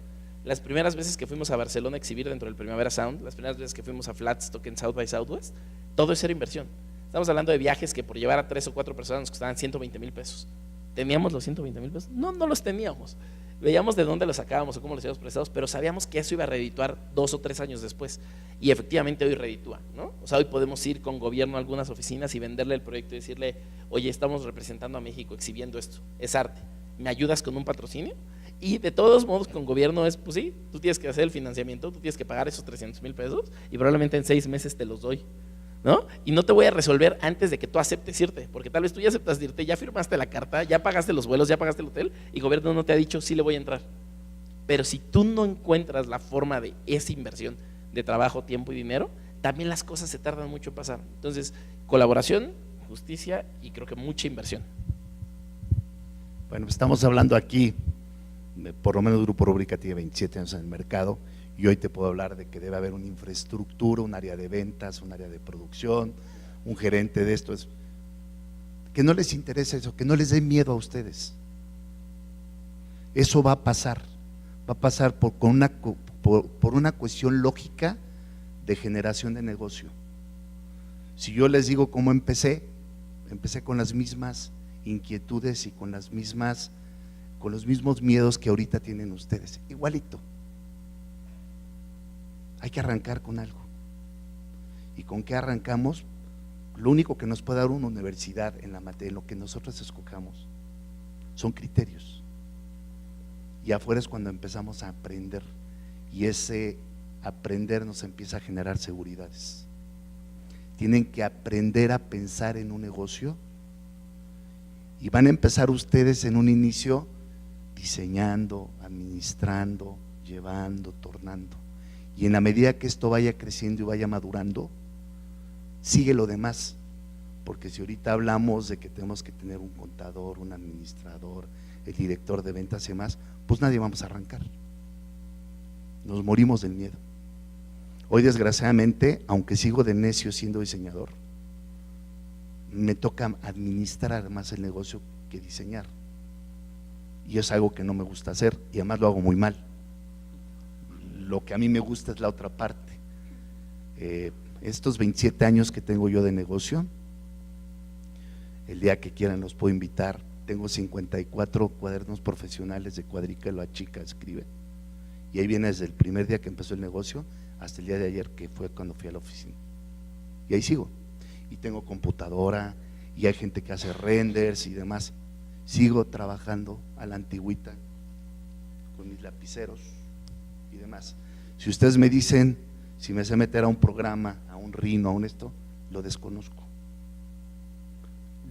Las primeras veces que fuimos a Barcelona a exhibir dentro del Primavera Sound, las primeras veces que fuimos a Flatstock en South by Southwest, todo eso era inversión. Estamos hablando de viajes que por llevar a 3 o 4 personas nos costaban 120,000 pesos. ¿Teníamos los 120,000 pesos? No, no los teníamos. Veíamos de dónde los sacábamos o cómo los íbamos prestados, pero sabíamos que eso iba a redituar 2 o 3 años después. Y efectivamente hoy reditúa, ¿no? O sea, hoy podemos ir con gobierno a algunas oficinas y venderle el proyecto y decirle, oye, estamos representando a México exhibiendo esto, es arte, ¿me ayudas con un patrocinio? Y de todos modos con gobierno es, pues sí, tú tienes que hacer el financiamiento, tú tienes que pagar esos 300,000 pesos y probablemente en 6 meses te los doy, ¿no? Y no te voy a resolver antes de que tú aceptes irte, porque tal vez tú ya aceptas irte, ya firmaste la carta, ya pagaste los vuelos, ya pagaste el hotel y gobierno no te ha dicho sí le voy a entrar. Pero si tú no encuentras la forma de esa inversión de trabajo, tiempo y dinero, también las cosas se tardan mucho en pasar. Entonces, colaboración, justicia y creo que mucha inversión. Bueno, estamos hablando aquí, por lo menos Grupo Rúbrica tiene 27 años en el mercado y hoy te puedo hablar de que debe haber una infraestructura, un área de ventas, un área de producción, un gerente de esto. Que no les interesa eso, que no les dé miedo a ustedes. Eso va a pasar por una cuestión lógica de generación de negocio. Si yo les digo cómo empecé con las mismas inquietudes y con las mismas con los mismos miedos que ahorita tienen ustedes, igualito. Hay que arrancar con algo. ¿Y con qué arrancamos? Lo único que nos puede dar una universidad en la materia, en lo que nosotros escojamos, son criterios. Y afuera es cuando empezamos a aprender, y ese aprender nos empieza a generar seguridades. Tienen que aprender a pensar en un negocio, y van a empezar ustedes en un inicio diseñando, administrando, llevando, tornando. Y en la medida que esto vaya creciendo y vaya madurando, sigue lo demás. Porque si ahorita hablamos de que tenemos que tener un contador, un administrador, el director de ventas y demás, pues nadie vamos a arrancar. Nos morimos del miedo. Hoy desgraciadamente, aunque sigo de necio siendo diseñador, me toca administrar más el negocio que diseñar. Y es algo que no me gusta hacer, y además lo hago muy mal. Lo que a mí me gusta es la otra parte. Estos 27 años que tengo yo de negocio, el día que quieran los puedo invitar. Tengo 54 cuadernos profesionales de cuadrica, lo achica, escribe. Y ahí viene desde el primer día que empezó el negocio hasta el día de ayer, que fue cuando fui a la oficina. Y ahí sigo. Y tengo computadora, y hay gente que hace renders y demás. Sigo trabajando a la antigüita, con mis lapiceros y demás. Si ustedes me dicen, si me sé meter a un programa, a un Rhino, a un esto, lo desconozco.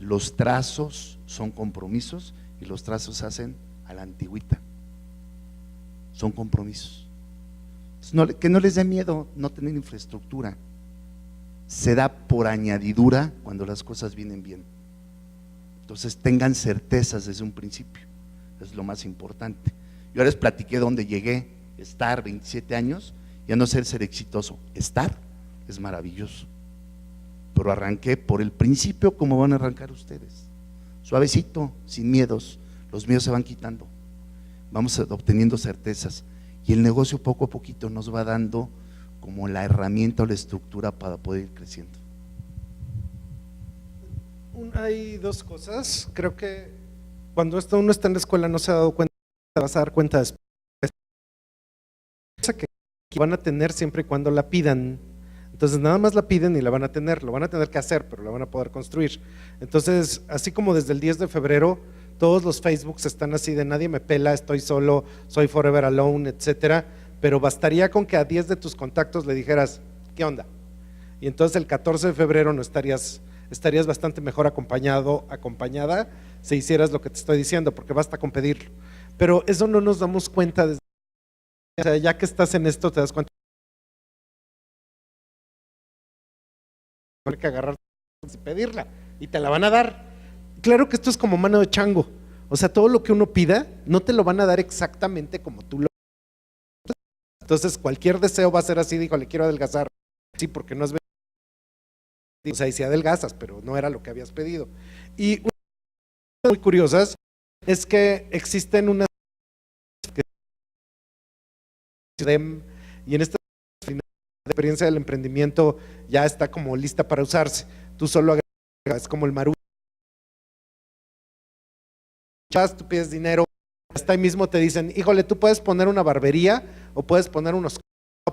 Los trazos son compromisos, y los trazos se hacen a la antigüita. Son compromisos. Que no les dé miedo no tener infraestructura. Se da por añadidura cuando las cosas vienen bien. Entonces tengan certezas desde un principio, es lo más importante. Yo ahora les platiqué dónde llegué, estar 27 años, ya no ser exitoso, estar es maravilloso. Pero arranqué por el principio como van a arrancar ustedes, suavecito, sin miedos. Los miedos se van quitando, vamos obteniendo certezas, y el negocio poco a poquito nos va dando como la herramienta o la estructura para poder ir creciendo. Hay dos cosas. Creo que cuando uno está en la escuela no se ha dado cuenta, te vas a dar cuenta después. Que van a tener siempre y cuando la pidan. Entonces nada más la piden y la van a tener, lo van a tener que hacer, pero la van a poder construir. Entonces, así como desde el 10 de febrero, todos los Facebooks están así de nadie me pela, estoy solo, soy forever alone, etcétera, pero bastaría con que a 10 de tus contactos le dijeras, ¿qué onda? Y entonces el 14 de febrero no estarías bastante mejor acompañado, acompañada, si hicieras lo que te estoy diciendo, porque basta con pedirlo. Pero eso no nos damos cuenta, o sea, ya que estás en esto te das cuenta. Hay que agarrar y pedirla, y te la van a dar. Claro que esto es como mano de chango, o sea, todo lo que uno pida, no te lo van a dar exactamente como tú lo. Entonces cualquier deseo va a ser así, dijo, le quiero adelgazar, sí, porque no es, o sea, y si adelgazas, pero no era lo que habías pedido. Y una cosa muy curiosas es que existen unas y en esta experiencia del emprendimiento ya está como lista para usarse. Tú solo agregas, es como el Maru. Tú pides dinero, hasta ahí mismo te dicen, híjole, tú puedes poner una barbería, o puedes poner unos,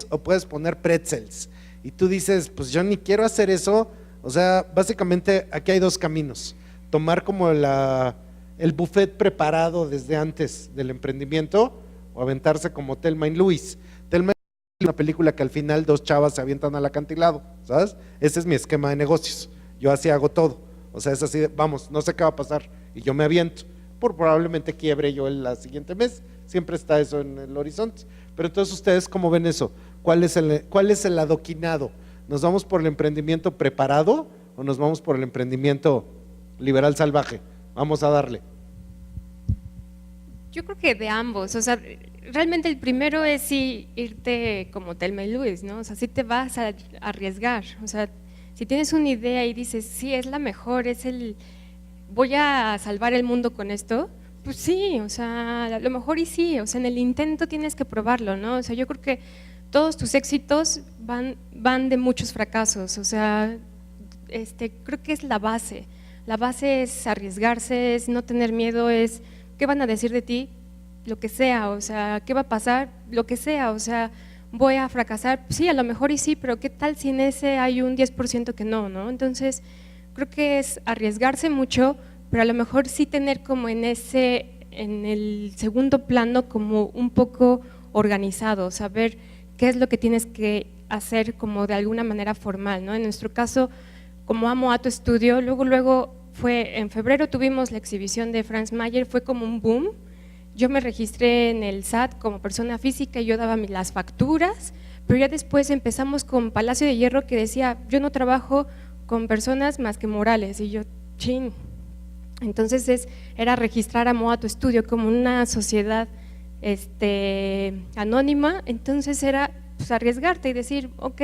o puedes poner pretzels. Y tú dices, pues yo ni quiero hacer eso. O sea, básicamente aquí hay dos caminos: tomar como el buffet preparado desde antes del emprendimiento, o aventarse como Thelma y Louise. Thelma y Louise es una película que al final dos chavas se avientan al acantilado, ¿sabes? Ese es mi esquema de negocios. Yo así hago todo. O sea, es así, vamos, no sé qué va a pasar, y yo me aviento. Probablemente quiebre yo el siguiente mes, siempre está eso en el horizonte. Pero entonces ustedes, ¿cómo ven eso? ¿Cuál es el adoquinado? ¿Nos vamos por el emprendimiento preparado o nos vamos por el emprendimiento liberal salvaje? Vamos a darle. Yo creo que de ambos, o sea, realmente el primero es sí irte como Thelma y Louise, ¿no? O sea, sí te vas a arriesgar, o sea, si tienes una idea y dices, sí, es la mejor, voy a salvar el mundo con esto, pues sí, o sea, a lo mejor y sí, o sea, en el intento tienes que probarlo, ¿no? O sea, yo creo que todos tus éxitos van de muchos fracasos, o sea, creo que es la base es arriesgarse, es no tener miedo, es ¿qué van a decir de ti? Lo que sea, o sea, ¿qué va a pasar? Lo que sea, o sea, voy a fracasar, sí, a lo mejor y sí, pero ¿qué tal si en ese hay un 10% que no, ¿no? Entonces, creo que es arriesgarse mucho, pero a lo mejor sí tener como en el segundo plano como un poco organizado, saber qué es lo que tienes que hacer como de alguna manera formal, ¿no? En nuestro caso, como Amo a tu Estudio, luego fue en febrero tuvimos la exhibición de Franz Mayer, fue como un boom. Yo me registré en el SAT como persona física y yo daba las facturas, pero ya después empezamos con Palacio de Hierro que decía, yo no trabajo con personas más que morales, y yo, chin. Entonces era registrar Amo a tu Estudio como una sociedad anónima, entonces era pues, arriesgarte y decir, ok,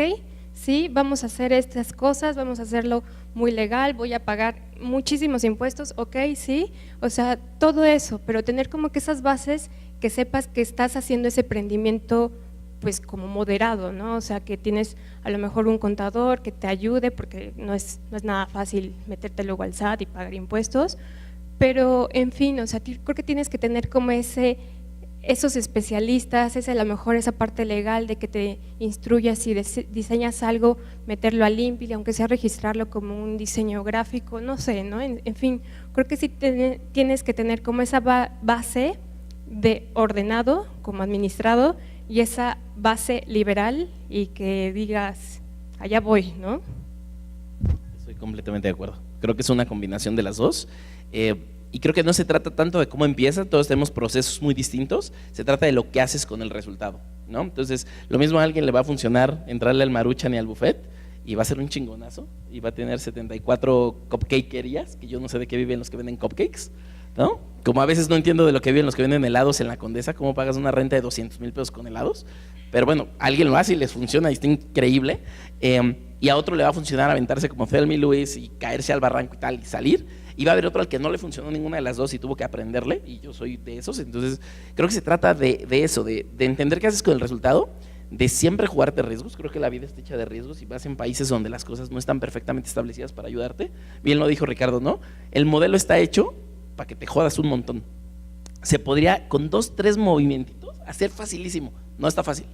sí, vamos a hacer estas cosas, vamos a hacerlo muy legal, voy a pagar muchísimos impuestos, ok, sí, o sea, todo eso, pero tener como que esas bases que sepas que estás haciendo ese emprendimiento pues como moderado, ¿no? O sea, que tienes a lo mejor un contador que te ayude, porque no es nada fácil meterte luego al SAT y pagar impuestos, pero en fin, o sea, creo que tienes que tener como esos especialistas, a lo mejor esa parte legal de que te instruyas si diseñas algo, meterlo al INPI, aunque sea registrarlo como un diseño gráfico, no sé, ¿no? En fin, creo que sí tienes que tener como esa base de ordenado como administrado y esa base liberal y que digas, allá voy, ¿no? Estoy completamente de acuerdo. Creo que es una combinación de las dos. Y creo que no se trata tanto de cómo empieza, todos tenemos procesos muy distintos, se trata de lo que haces con el resultado, ¿no? Entonces, lo mismo a alguien le va a funcionar entrarle al Maruchan y al buffet y va a ser un chingonazo y va a tener 74 cupcakerías, que yo no sé de qué viven los que venden cupcakes, ¿no? Como a veces no entiendo de lo que viven los que venden helados en la Condesa, cómo pagas una renta de 200,000 pesos con helados, pero bueno, alguien lo hace y les funciona y está increíble, y a otro le va a funcionar aventarse como Thelma y Luis y caerse al barranco y tal y salir, y va a haber otro al que no le funcionó ninguna de las dos y tuvo que aprenderle, y yo soy de esos. Entonces creo que se trata de eso, de entender qué haces con el resultado, de siempre jugarte riesgos. Creo que la vida está hecha de riesgos y vas en países donde las cosas no están perfectamente establecidas para ayudarte. Bien lo dijo Ricardo, ¿no? El modelo está hecho para que te jodas un montón. Se podría con 2, 3 movimientitos hacer facilísimo. No está fácil,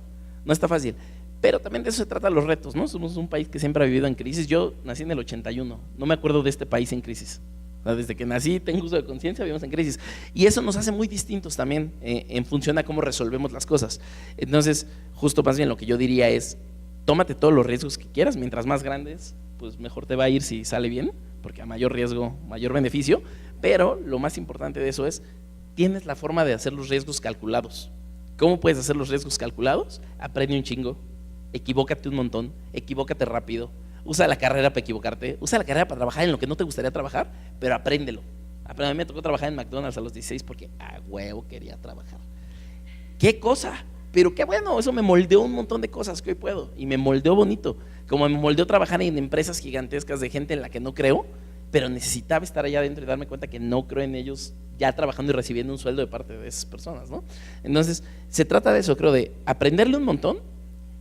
no está fácil. Pero también de eso se trata los retos, ¿no? Somos un país que siempre ha vivido en crisis. Yo nací en el 81, no me acuerdo de este país en crisis. O sea, desde que nací, tengo uso de conciencia, vivimos en crisis. Y eso nos hace muy distintos también en función a cómo resolvemos las cosas. Entonces, justo más bien lo que yo diría es, tómate todos los riesgos que quieras, mientras más grandes, pues mejor te va a ir si sale bien, porque a mayor riesgo, mayor beneficio. Pero lo más importante de eso es, tienes la forma de hacer los riesgos calculados. ¿Cómo puedes hacer los riesgos calculados? Aprende un chingo, equivócate un montón, equivócate rápido. Usa la carrera para equivocarte, usa la carrera para trabajar en lo que no te gustaría trabajar, pero apréndelo. A mí me tocó trabajar en McDonald's a los 16 porque a huevo quería trabajar. ¿Qué cosa? Pero qué bueno, eso me moldeó un montón de cosas que hoy puedo, y me moldeó bonito, como me moldeó trabajar en empresas gigantescas de gente en la que no creo, pero necesitaba estar allá adentro y darme cuenta que no creo en ellos, ya trabajando y recibiendo un sueldo de parte de esas personas, ¿no? Entonces, se trata de eso, creo, de aprenderle un montón,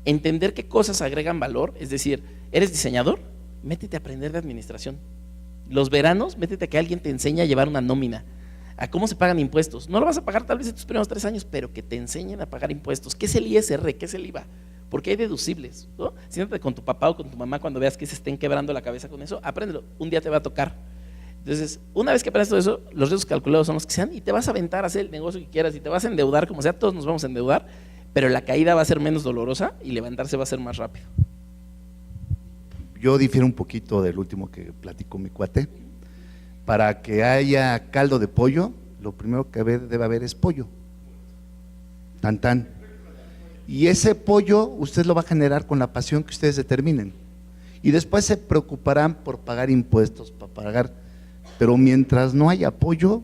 entender qué cosas agregan valor, es decir, ¿eres diseñador? Métete a aprender de administración. Los veranos, métete a que alguien te enseñe a llevar una nómina, a cómo se pagan impuestos. No lo vas a pagar tal vez en tus primeros 3 años, pero que te enseñen a pagar impuestos. ¿Qué es el ISR? ¿Qué es el IVA? Porque hay deducibles, ¿no? Siéntate con tu papá o con tu mamá cuando veas que se estén quebrando la cabeza con eso, apréndelo, un día te va a tocar. Entonces, una vez que aprendes todo eso, los riesgos calculados son los que sean y te vas a aventar a hacer el negocio que quieras y te vas a endeudar, como sea, todos nos vamos a endeudar, pero la caída va a ser menos dolorosa y levantarse va a ser más rápido. Yo difiero un poquito del último que platicó mi cuate. Para que haya caldo de pollo, lo primero que debe haber es pollo. Tan tan. Y ese pollo usted lo va a generar con la pasión que ustedes determinen. Y después se preocuparán por pagar impuestos, para pagar. Pero mientras no haya pollo,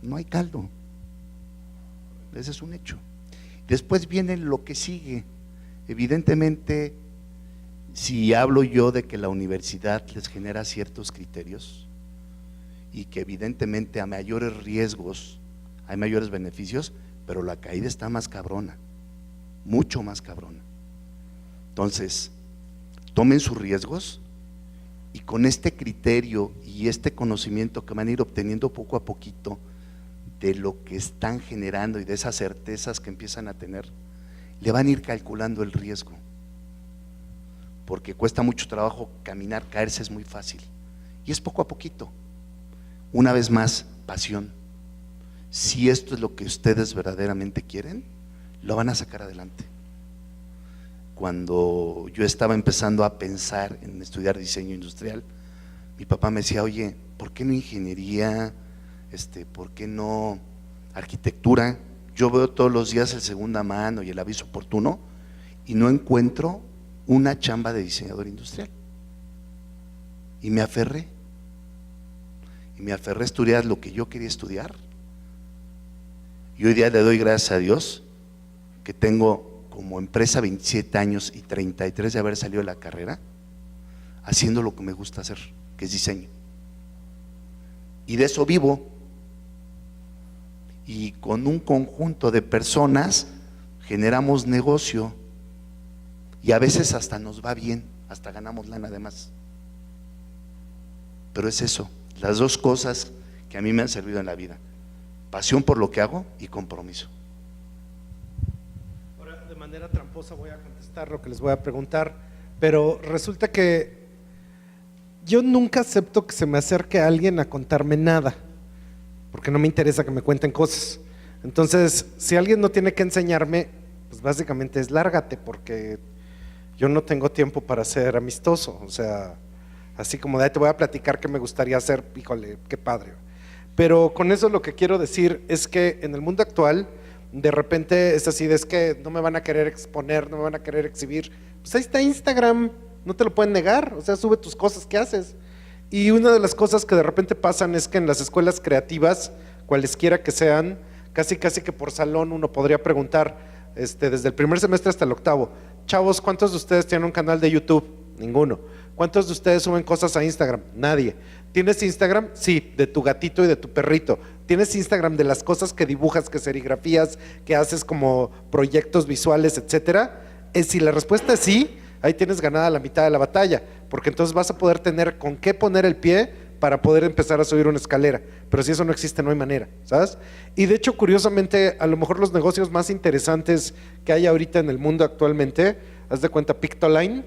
no hay caldo. Ese es un hecho. Después viene lo que sigue. Evidentemente, si hablo yo de que la universidad les genera ciertos criterios y que evidentemente a mayores riesgos hay mayores beneficios, pero la caída está más cabrona, mucho más cabrona. Entonces, tomen sus riesgos y con este criterio y este conocimiento que van a ir obteniendo poco a poquito de lo que están generando y de esas certezas que empiezan a tener, le van a ir calculando el riesgo, porque cuesta mucho trabajo caminar, caerse es muy fácil, y es poco a poquito. Una vez más, pasión. Si esto es lo que ustedes verdaderamente quieren, lo van a sacar adelante. Cuando yo estaba empezando a pensar en estudiar diseño industrial, mi papá me decía, oye, ¿por qué no ingeniería? ¿Por qué no arquitectura? Yo veo todos los días el segunda mano y el aviso oportuno y no encuentro una chamba de diseñador industrial. Y me aferré. Y me aferré a estudiar lo que yo quería estudiar. Y hoy día le doy gracias a Dios que tengo como empresa 27 años y 33 de haber salido de la carrera, haciendo lo que me gusta hacer, que es diseño. Y de eso vivo. Y con un conjunto de personas generamos negocio. Y a veces hasta nos va bien, hasta ganamos lana además. Pero es eso, las dos cosas que a mí me han servido en la vida: pasión por lo que hago y compromiso. Ahora, de manera tramposa voy a contestar lo que les voy a preguntar, pero resulta que yo nunca acepto que se me acerque alguien a contarme nada, porque no me interesa que me cuenten cosas. Entonces, si alguien no tiene que enseñarme, pues básicamente es lárgate, porque yo no tengo tiempo para ser amistoso. O sea, así como de ahí te voy a platicar qué me gustaría hacer, híjole, qué padre. Pero con eso lo que quiero decir es que en el mundo actual, de repente es así, es que no me van a querer exponer, no me van a querer exhibir. Pues ahí está Instagram, no te lo pueden negar, o sea, sube tus cosas que haces. Y una de las cosas que de repente pasan es que en las escuelas creativas, cualesquiera que sean, casi que por salón uno podría preguntar, desde el primer semestre hasta el octavo: chavos, ¿cuántos de ustedes tienen un canal de YouTube? Ninguno. ¿Cuántos de ustedes suben cosas a Instagram? Nadie. ¿Tienes Instagram? Sí, de tu gatito y de tu perrito. ¿Tienes Instagram de las cosas que dibujas, que serigrafías, que haces como proyectos visuales, etcétera? Si la respuesta es sí, ahí tienes ganada la mitad de la batalla, porque entonces vas a poder tener con qué poner el pie para poder empezar a subir una escalera. Pero si eso no existe, no hay manera, ¿sabes? Y de hecho, curiosamente, a lo mejor los negocios más interesantes que hay ahorita en el mundo actualmente, haz de cuenta Pictoline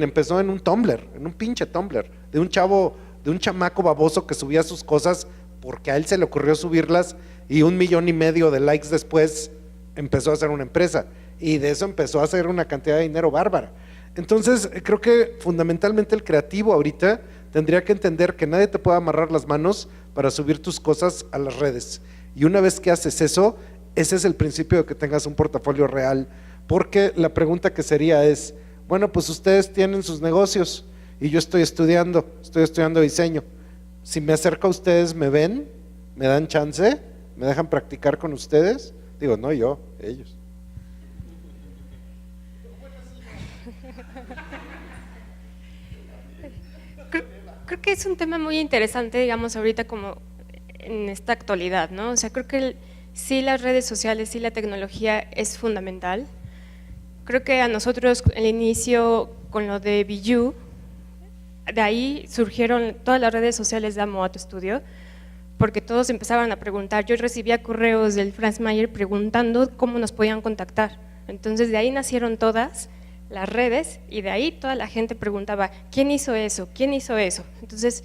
empezó en un Tumblr, en un pinche Tumblr, de un chavo, de un chamaco baboso que subía sus cosas porque a él se le ocurrió subirlas, y 1,5 millones de likes después empezó a hacer una empresa, y de eso empezó a hacer una cantidad de dinero bárbara. Entonces creo que fundamentalmente el creativo ahorita tendría que entender que nadie te puede amarrar las manos para subir tus cosas a las redes, y una vez que haces eso, ese es el principio de que tengas un portafolio real. Porque la pregunta que sería es, bueno, pues ustedes tienen sus negocios y yo estoy estudiando diseño. Si me acerco a ustedes, ¿me ven? ¿Me dan chance? ¿Me dejan practicar con ustedes? Digo, no yo, ellos. Creo que es un tema muy interesante, digamos, ahorita como en esta actualidad, ¿no? O sea, creo que sí las redes sociales, sí la tecnología es fundamental. Creo que a nosotros el inicio con lo de BU, de ahí surgieron todas las redes sociales de Amo a tu Estudio, porque todos empezaban a preguntar. Yo recibía correos del Franz Mayer preguntando cómo nos podían contactar. Entonces de ahí nacieron todas las redes, y de ahí toda la gente preguntaba, ¿quién hizo eso? ¿Quién hizo eso? Entonces,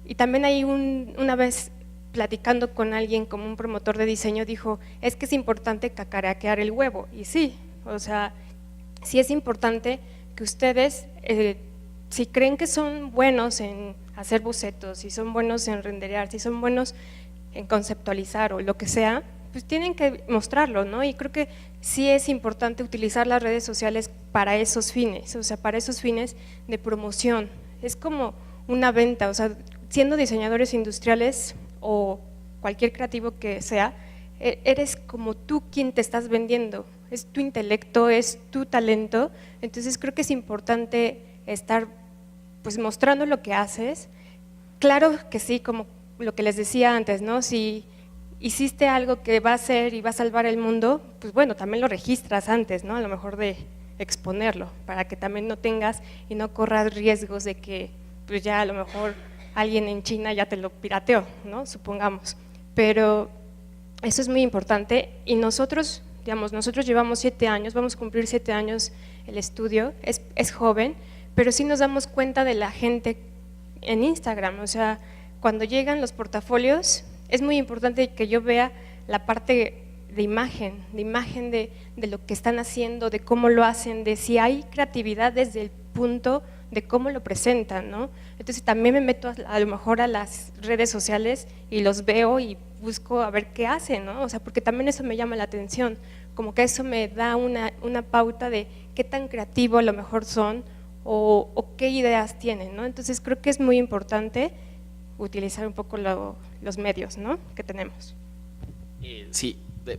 y también hay una vez platicando con alguien como un promotor de diseño, dijo, es que es importante cacaraquear el huevo. Y sí, o sea, sí es importante que ustedes, si creen que son buenos en hacer bocetos, si son buenos en renderear, si son buenos en conceptualizar o lo que sea, pues tienen que mostrarlo, ¿no? Y creo que sí es importante utilizar las redes sociales para esos fines, o sea, para esos fines de promoción. Es como una venta, o sea, siendo diseñadores industriales o cualquier creativo que sea, eres como tú quien te estás vendiendo, es tu intelecto, es tu talento. Entonces creo que es importante estar pues mostrando lo que haces. Claro que sí, como lo que les decía antes, ¿no? Si hiciste algo que va a hacer y va a salvar el mundo, pues bueno, también lo registras antes, ¿no? A lo mejor de exponerlo, para que también no tengas y no corras riesgos de que pues ya a lo mejor alguien en China ya te lo pirateó, ¿no? Supongamos. Pero Eso es muy importante y nosotros, digamos, nosotros llevamos 7 años, vamos a cumplir 7 años el estudio, es joven, pero sí nos damos cuenta de la gente en Instagram, o sea, cuando llegan los portafolios, es muy importante que yo vea la parte de imagen de lo que están haciendo, de cómo lo hacen, de si hay creatividad desde el punto de cómo lo presentan, ¿no? Entonces también me meto a lo mejor a las redes sociales y los veo y busco a ver qué hacen, ¿no? O sea, porque también eso me llama la atención, como que eso me da una pauta de qué tan creativo a lo mejor son o qué ideas tienen, ¿no? Entonces creo que es muy importante utilizar un poco los medios, ¿no?, que tenemos. Sí,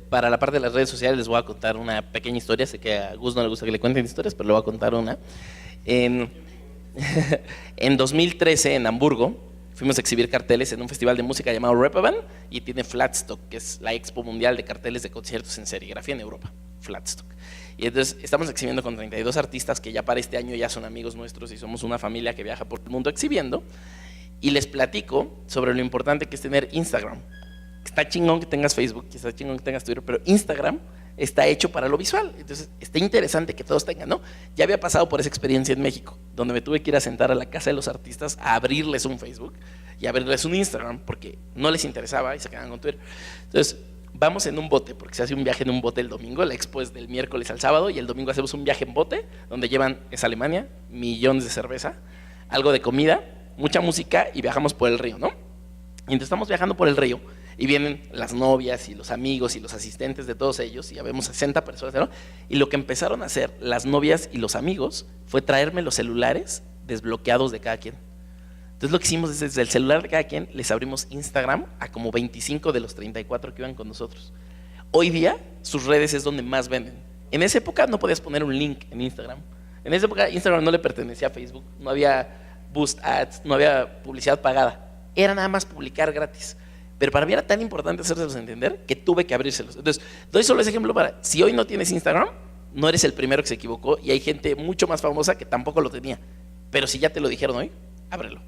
para la parte de las redes sociales les voy a contar una pequeña historia. Sé que a Gus no le gusta que le cuenten historias, pero le voy a contar una. En 2013 en Hamburgo fuimos a exhibir carteles en un festival de música llamado Reeperbahn y tiene Flatstock, que es la expo mundial de carteles de conciertos en serigrafía en Europa, Flatstock. Y entonces estamos exhibiendo con 32 artistas que ya para este año ya son amigos nuestros y somos una familia que viaja por el mundo exhibiendo, y les platico sobre lo importante que es tener Instagram. Está chingón que tengas Facebook, está chingón que tengas Twitter, pero Instagram está hecho para lo visual, entonces está interesante que todos tengan, ¿no? Ya había pasado por esa experiencia en México, donde me tuve que ir a sentar a la casa de los artistas a abrirles un Facebook y a abrirles un Instagram, porque no les interesaba y se quedaban con Twitter. Entonces, vamos en un bote, porque se hace un viaje en un bote el domingo, la expo es del miércoles al sábado, y el domingo hacemos un viaje en bote, donde llevan, es Alemania, millones de cerveza, algo de comida, mucha música, y viajamos por el río, ¿no? Y entonces estamos viajando por el río, y vienen las novias y los amigos y los asistentes de todos ellos, y ya vemos 60 personas, ¿no? Y lo que empezaron a hacer las novias y los amigos fue traerme los celulares desbloqueados de cada quien. Entonces lo que hicimos es, desde el celular de cada quien les abrimos Instagram a como 25 de los 34 que iban con nosotros. Hoy día sus redes es donde más venden. En esa época no podías poner un link en Instagram. En esa época Instagram no le pertenecía a Facebook, no había boost ads, no había publicidad pagada, era nada más publicar gratis. Pero para mí era tan importante hacérselos entender que tuve que abrírselos. Entonces, doy solo ese ejemplo para, si hoy no tienes Instagram, no eres el primero que se equivocó, y hay gente mucho más famosa que tampoco lo tenía. Pero si ya te lo dijeron hoy, ábrelo.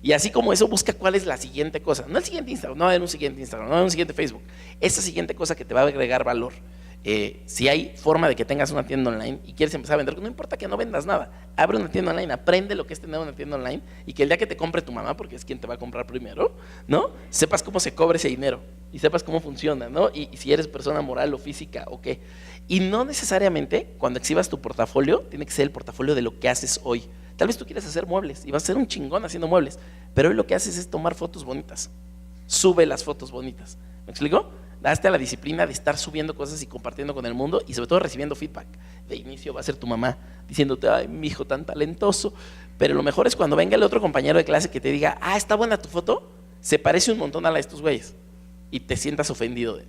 Y así como eso, busca cuál es la siguiente cosa. No el siguiente Instagram, no va a haber un siguiente Instagram, no va a haber un siguiente Facebook. Esa siguiente cosa que te va a agregar valor. Si hay forma de que tengas una tienda online y quieres empezar a vender, no importa que no vendas nada, abre una tienda online, aprende lo que es tener una tienda online, y que el día que te compre tu mamá, porque es quien te va a comprar primero, ¿no?, sepas cómo se cobra ese dinero y sepas cómo funciona, ¿no? Y si eres persona moral o física o qué. Y no necesariamente cuando exhibas tu portafolio tiene que ser el portafolio de lo que haces hoy. Tal vez tú quieres hacer muebles y vas a ser un chingón haciendo muebles, pero hoy lo que haces es tomar fotos bonitas. Sube las fotos bonitas. ¿Me explico? Daste a la disciplina de estar subiendo cosas y compartiendo con el mundo, y sobre todo recibiendo feedback. De inicio va a ser tu mamá diciéndote, ay, mi hijo tan talentoso, pero lo mejor es cuando venga el otro compañero de clase que te diga, ah, está buena tu foto, se parece un montón a la de estos güeyes, y te sientas ofendido de,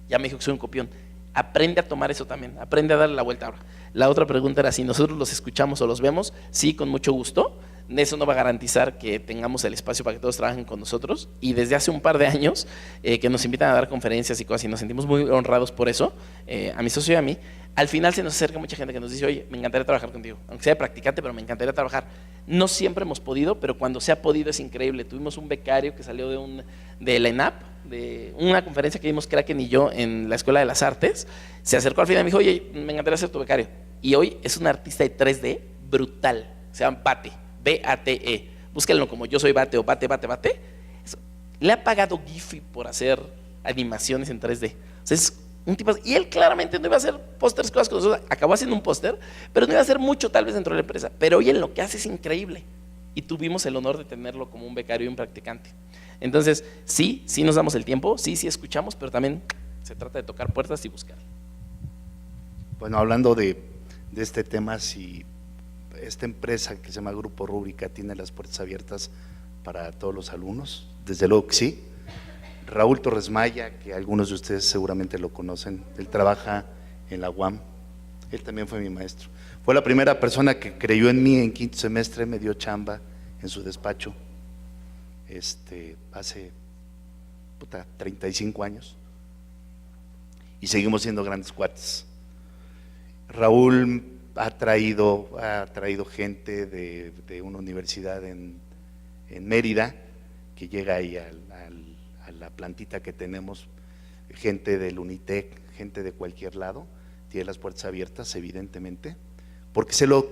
ya me dijo que soy un copión. Aprende a tomar eso también, aprende a darle la vuelta. Ahora, la otra pregunta era si nosotros los escuchamos o los vemos. Sí, con mucho gusto. Eso no va a garantizar que tengamos el espacio para que todos trabajen con nosotros, y desde hace un par de años que nos invitan a dar conferencias y cosas, y nos sentimos muy honrados por eso, a mi socio y a mí. Al final se nos acerca mucha gente que nos dice, oye, me encantaría trabajar contigo, aunque sea de practicante, pero me encantaría trabajar. No siempre hemos podido, pero cuando se ha podido es increíble. Tuvimos un becario que salió de la ENAP, de una conferencia que dimos Kraken y yo en la Escuela de las Artes. Se acercó al final y me dijo, oye, me encantaría ser tu becario, y hoy es un artista de 3D brutal, se llama Bate, B-A-T-E, búsquenlo como Yo Soy Bate o Bate. Le ha pagado Giphy por hacer animaciones en 3D. O sea, es un tipo, y él claramente no iba a hacer pósters, cosas con nosotros, acabó haciendo un póster, pero no iba a hacer mucho tal vez dentro de la empresa, pero hoy en lo que hace es increíble, y tuvimos el honor de tenerlo como un becario y un practicante. Entonces, sí nos damos el tiempo, sí escuchamos, pero también se trata de tocar puertas y buscar. Bueno, hablando de este tema, si esta empresa que se llama Grupo Rúbrica tiene las puertas abiertas para todos los alumnos, desde luego que sí. Raúl Torres Maya, que algunos de ustedes seguramente lo conocen, él trabaja en la UAM, él también fue mi maestro. Fue la primera persona que creyó en mí en quinto semestre, me dio chamba en su despacho, hace 35 años, y seguimos siendo grandes cuates. Raúl ha traído gente de una universidad en Mérida, que llega ahí a la plantita que tenemos. gente del Unitec, gente de cualquier lado, tiene las puertas abiertas, evidentemente, porque sé lo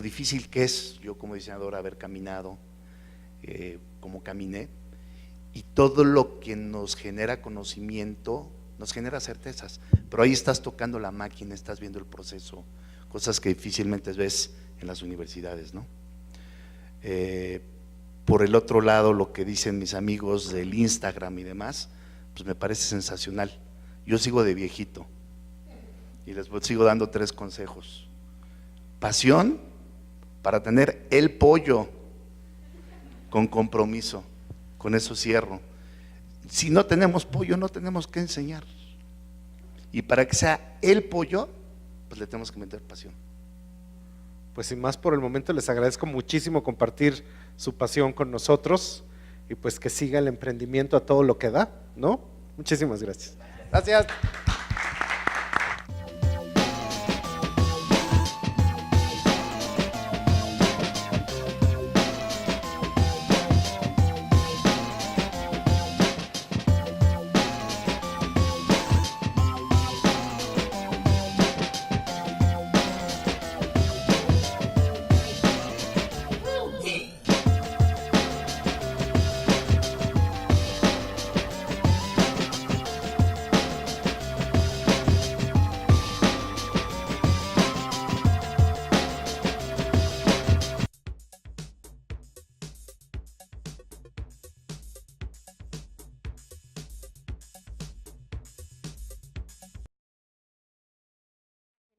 difícil que es yo como diseñador haber caminado como caminé, y todo lo que nos genera conocimiento, nos genera certezas, pero ahí estás tocando la máquina, estás viendo el proceso, cosas que difícilmente ves en las universidades, ¿no? Por el otro lado, lo que dicen mis amigos del Instagram y demás, pues me parece sensacional. Yo sigo de viejito y les sigo dando 3 consejos. Pasión para tener el pollo con compromiso, con eso cierro. Si no tenemos pollo, no tenemos que enseñar. Y para que sea el pollo, pues le tenemos que meter pasión. Pues sin más por el momento, les agradezco muchísimo compartir su pasión con nosotros y pues que siga el emprendimiento a todo lo que da, ¿no? Muchísimas gracias. Gracias.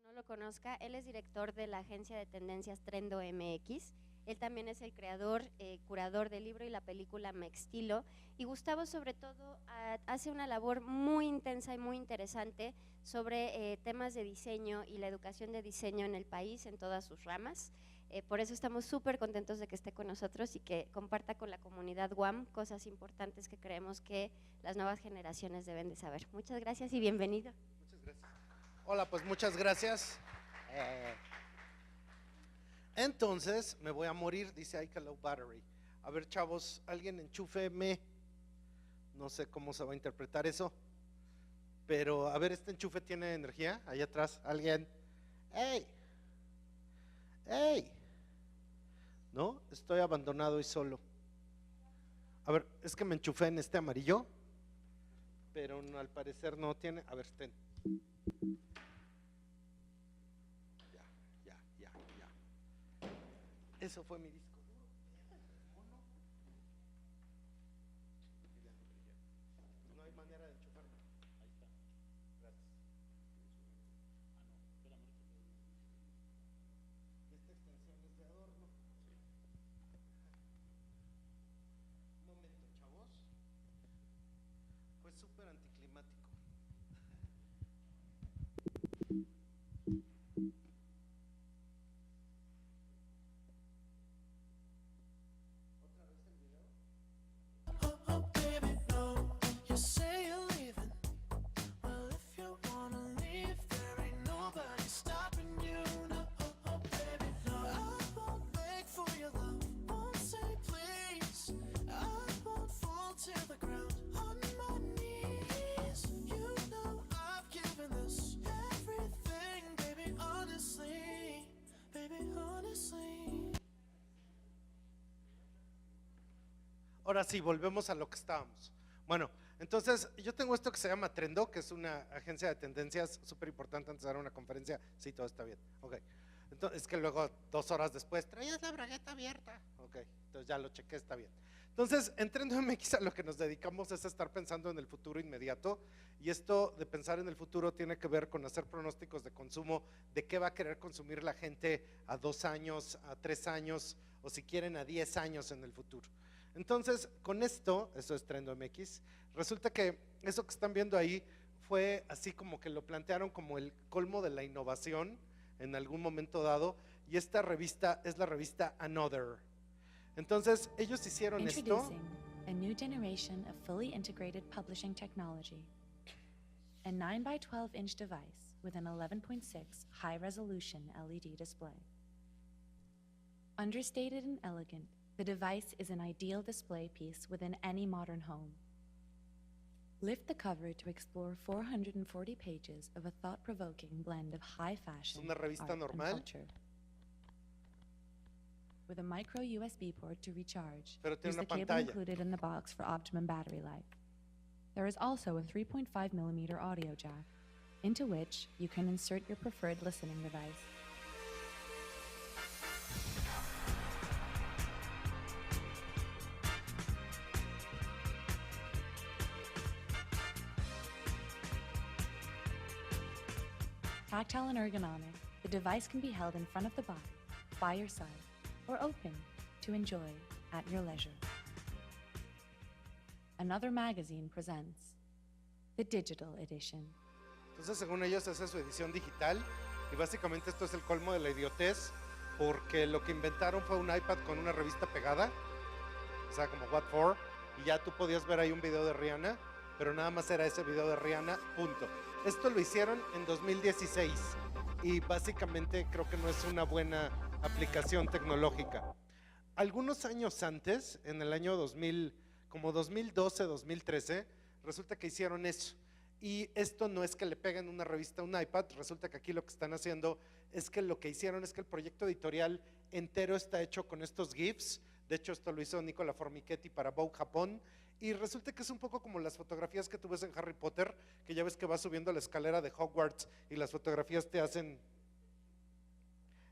No lo conozca, él es director de la agencia de tendencias Trendo MX. Él también es el creador, curador del libro y la película Mextilo. Y Gustavo, sobre todo, hace una labor muy intensa y muy interesante sobre temas de diseño y la educación de diseño en el país en todas sus ramas. Por eso estamos súper contentos de que esté con nosotros y que comparta con la comunidad UAM cosas importantes que creemos que las nuevas generaciones deben de saber. Muchas gracias y bienvenido. Muchas gracias. Hola, pues muchas gracias. Entonces, me voy a morir, dice I Low Battery. A ver, chavos, alguien enchúfeme. No sé cómo se va a interpretar eso, pero a ver, ¿este enchufe tiene energía? Allá atrás, alguien. ¡Ey! ¡Ey! No, estoy abandonado y solo. A ver, es que me enchufé en este amarillo, pero no, al parecer no tiene. A ver, ten. Eso fue mi disco duro. No hay manera de enchufarlo. Ahí está. Gracias. Esta extensión es de adorno. Un momento, chavos. Fue súper anticlimático. Ahora sí, volvemos a lo que estábamos. Bueno, entonces yo tengo esto que se llama Trendo, que es una agencia de tendencias súper importante antes de dar una conferencia. Sí, todo está bien. Ok. Entonces, es que luego 2 horas después, traías la bragueta abierta. Ok, entonces ya lo chequé, está bien. Entonces, en Trendo MX a lo que nos dedicamos es a estar pensando en el futuro inmediato, y esto de pensar en el futuro tiene que ver con hacer pronósticos de consumo, de qué va a querer consumir la gente a 2 años, a 3 años, o si quieren a 10 años en el futuro. Entonces, con esto, eso es Trendo MX, resulta que eso que están viendo ahí fue así como que lo plantearon como el colmo de la innovación en algún momento dado, y esta revista es la revista Another. Entonces, ellos hicieron esto. Introducing a new generation of fully integrated publishing technology. A 9 by 12 inch device with an 11.6 high resolution LED display. Understated and elegant, the device is an ideal display piece within any modern home. Lift the cover to explore 440 pages of a thought-provoking blend of high fashion, una revista art, and normal. culture. With a micro USB port to recharge, Pero tiene use una the cable pantalla. included in the box for optimum battery life. There is also a 3.5mm audio jack, into which you can insert your preferred listening device. Tactile and ergonomic, the device can be held in front of the body, by your side, or open to enjoy at your leisure. Another Magazine presents the Digital Edition. Entonces, según ellos, esa es su edición digital y básicamente esto es el colmo de la idiotez porque lo que inventaron fue un iPad con una revista pegada, o sea, como What For, y ya tú podías ver ahí un video de Rihanna, pero nada más era ese video de Rihanna, punto. Esto lo hicieron en 2016 y básicamente creo que no es una buena aplicación tecnológica. Algunos años antes, en el año 2000, como 2012, 2013, resulta que hicieron eso. Y esto no es que le peguen una revista a un iPad, resulta que aquí lo que están haciendo es que lo que hicieron es que el proyecto editorial entero está hecho con estos GIFs. De hecho, esto lo hizo Nicola Formichetti para Vogue Japón. Y resulta que es un poco como las fotografías que tú ves en Harry Potter, que ya ves que vas subiendo la escalera de Hogwarts y las fotografías te hacen…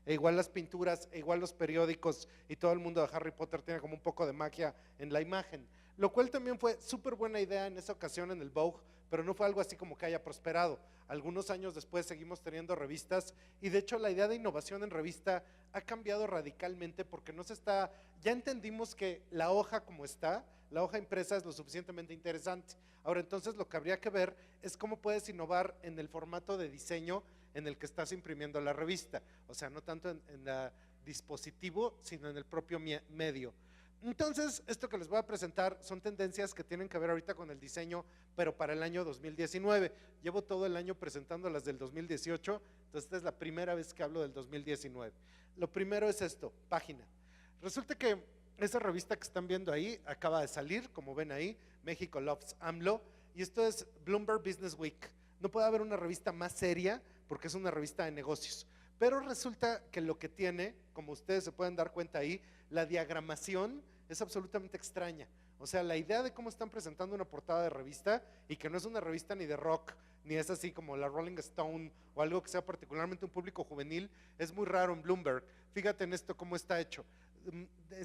E igual las pinturas, e igual los periódicos y todo el mundo de Harry Potter tiene como un poco de magia en la imagen, lo cual también fue súper buena idea en esa ocasión en el Vogue, pero no fue algo así como que haya prosperado. Algunos años después seguimos teniendo revistas y de hecho la idea de innovación en revista ha cambiado radicalmente porque no se está, ya entendimos que la hoja como está, la hoja impresa es lo suficientemente interesante. Ahora entonces lo que habría que ver es cómo puedes innovar en el formato de diseño en el que estás imprimiendo la revista, o sea, no tanto en el dispositivo, sino en el propio medio. Entonces, esto que les voy a presentar son tendencias que tienen que ver ahorita con el diseño, pero para el año 2019. Llevo todo el año presentando las del 2018, entonces esta es la primera vez que hablo del 2019. Lo primero es esto, página. Resulta que esa revista que están viendo ahí acaba de salir, como ven ahí, México Loves AMLO, y esto es Bloomberg Business Week. No puede haber una revista más seria porque es una revista de negocios. Pero resulta que lo que tiene, como ustedes se pueden dar cuenta ahí, la diagramación es absolutamente extraña. O sea, la idea de cómo están presentando una portada de revista y que no es una revista ni de rock, ni es así como la Rolling Stone o algo que sea particularmente un público juvenil, es muy raro en Bloomberg. Fíjate en esto cómo está hecho.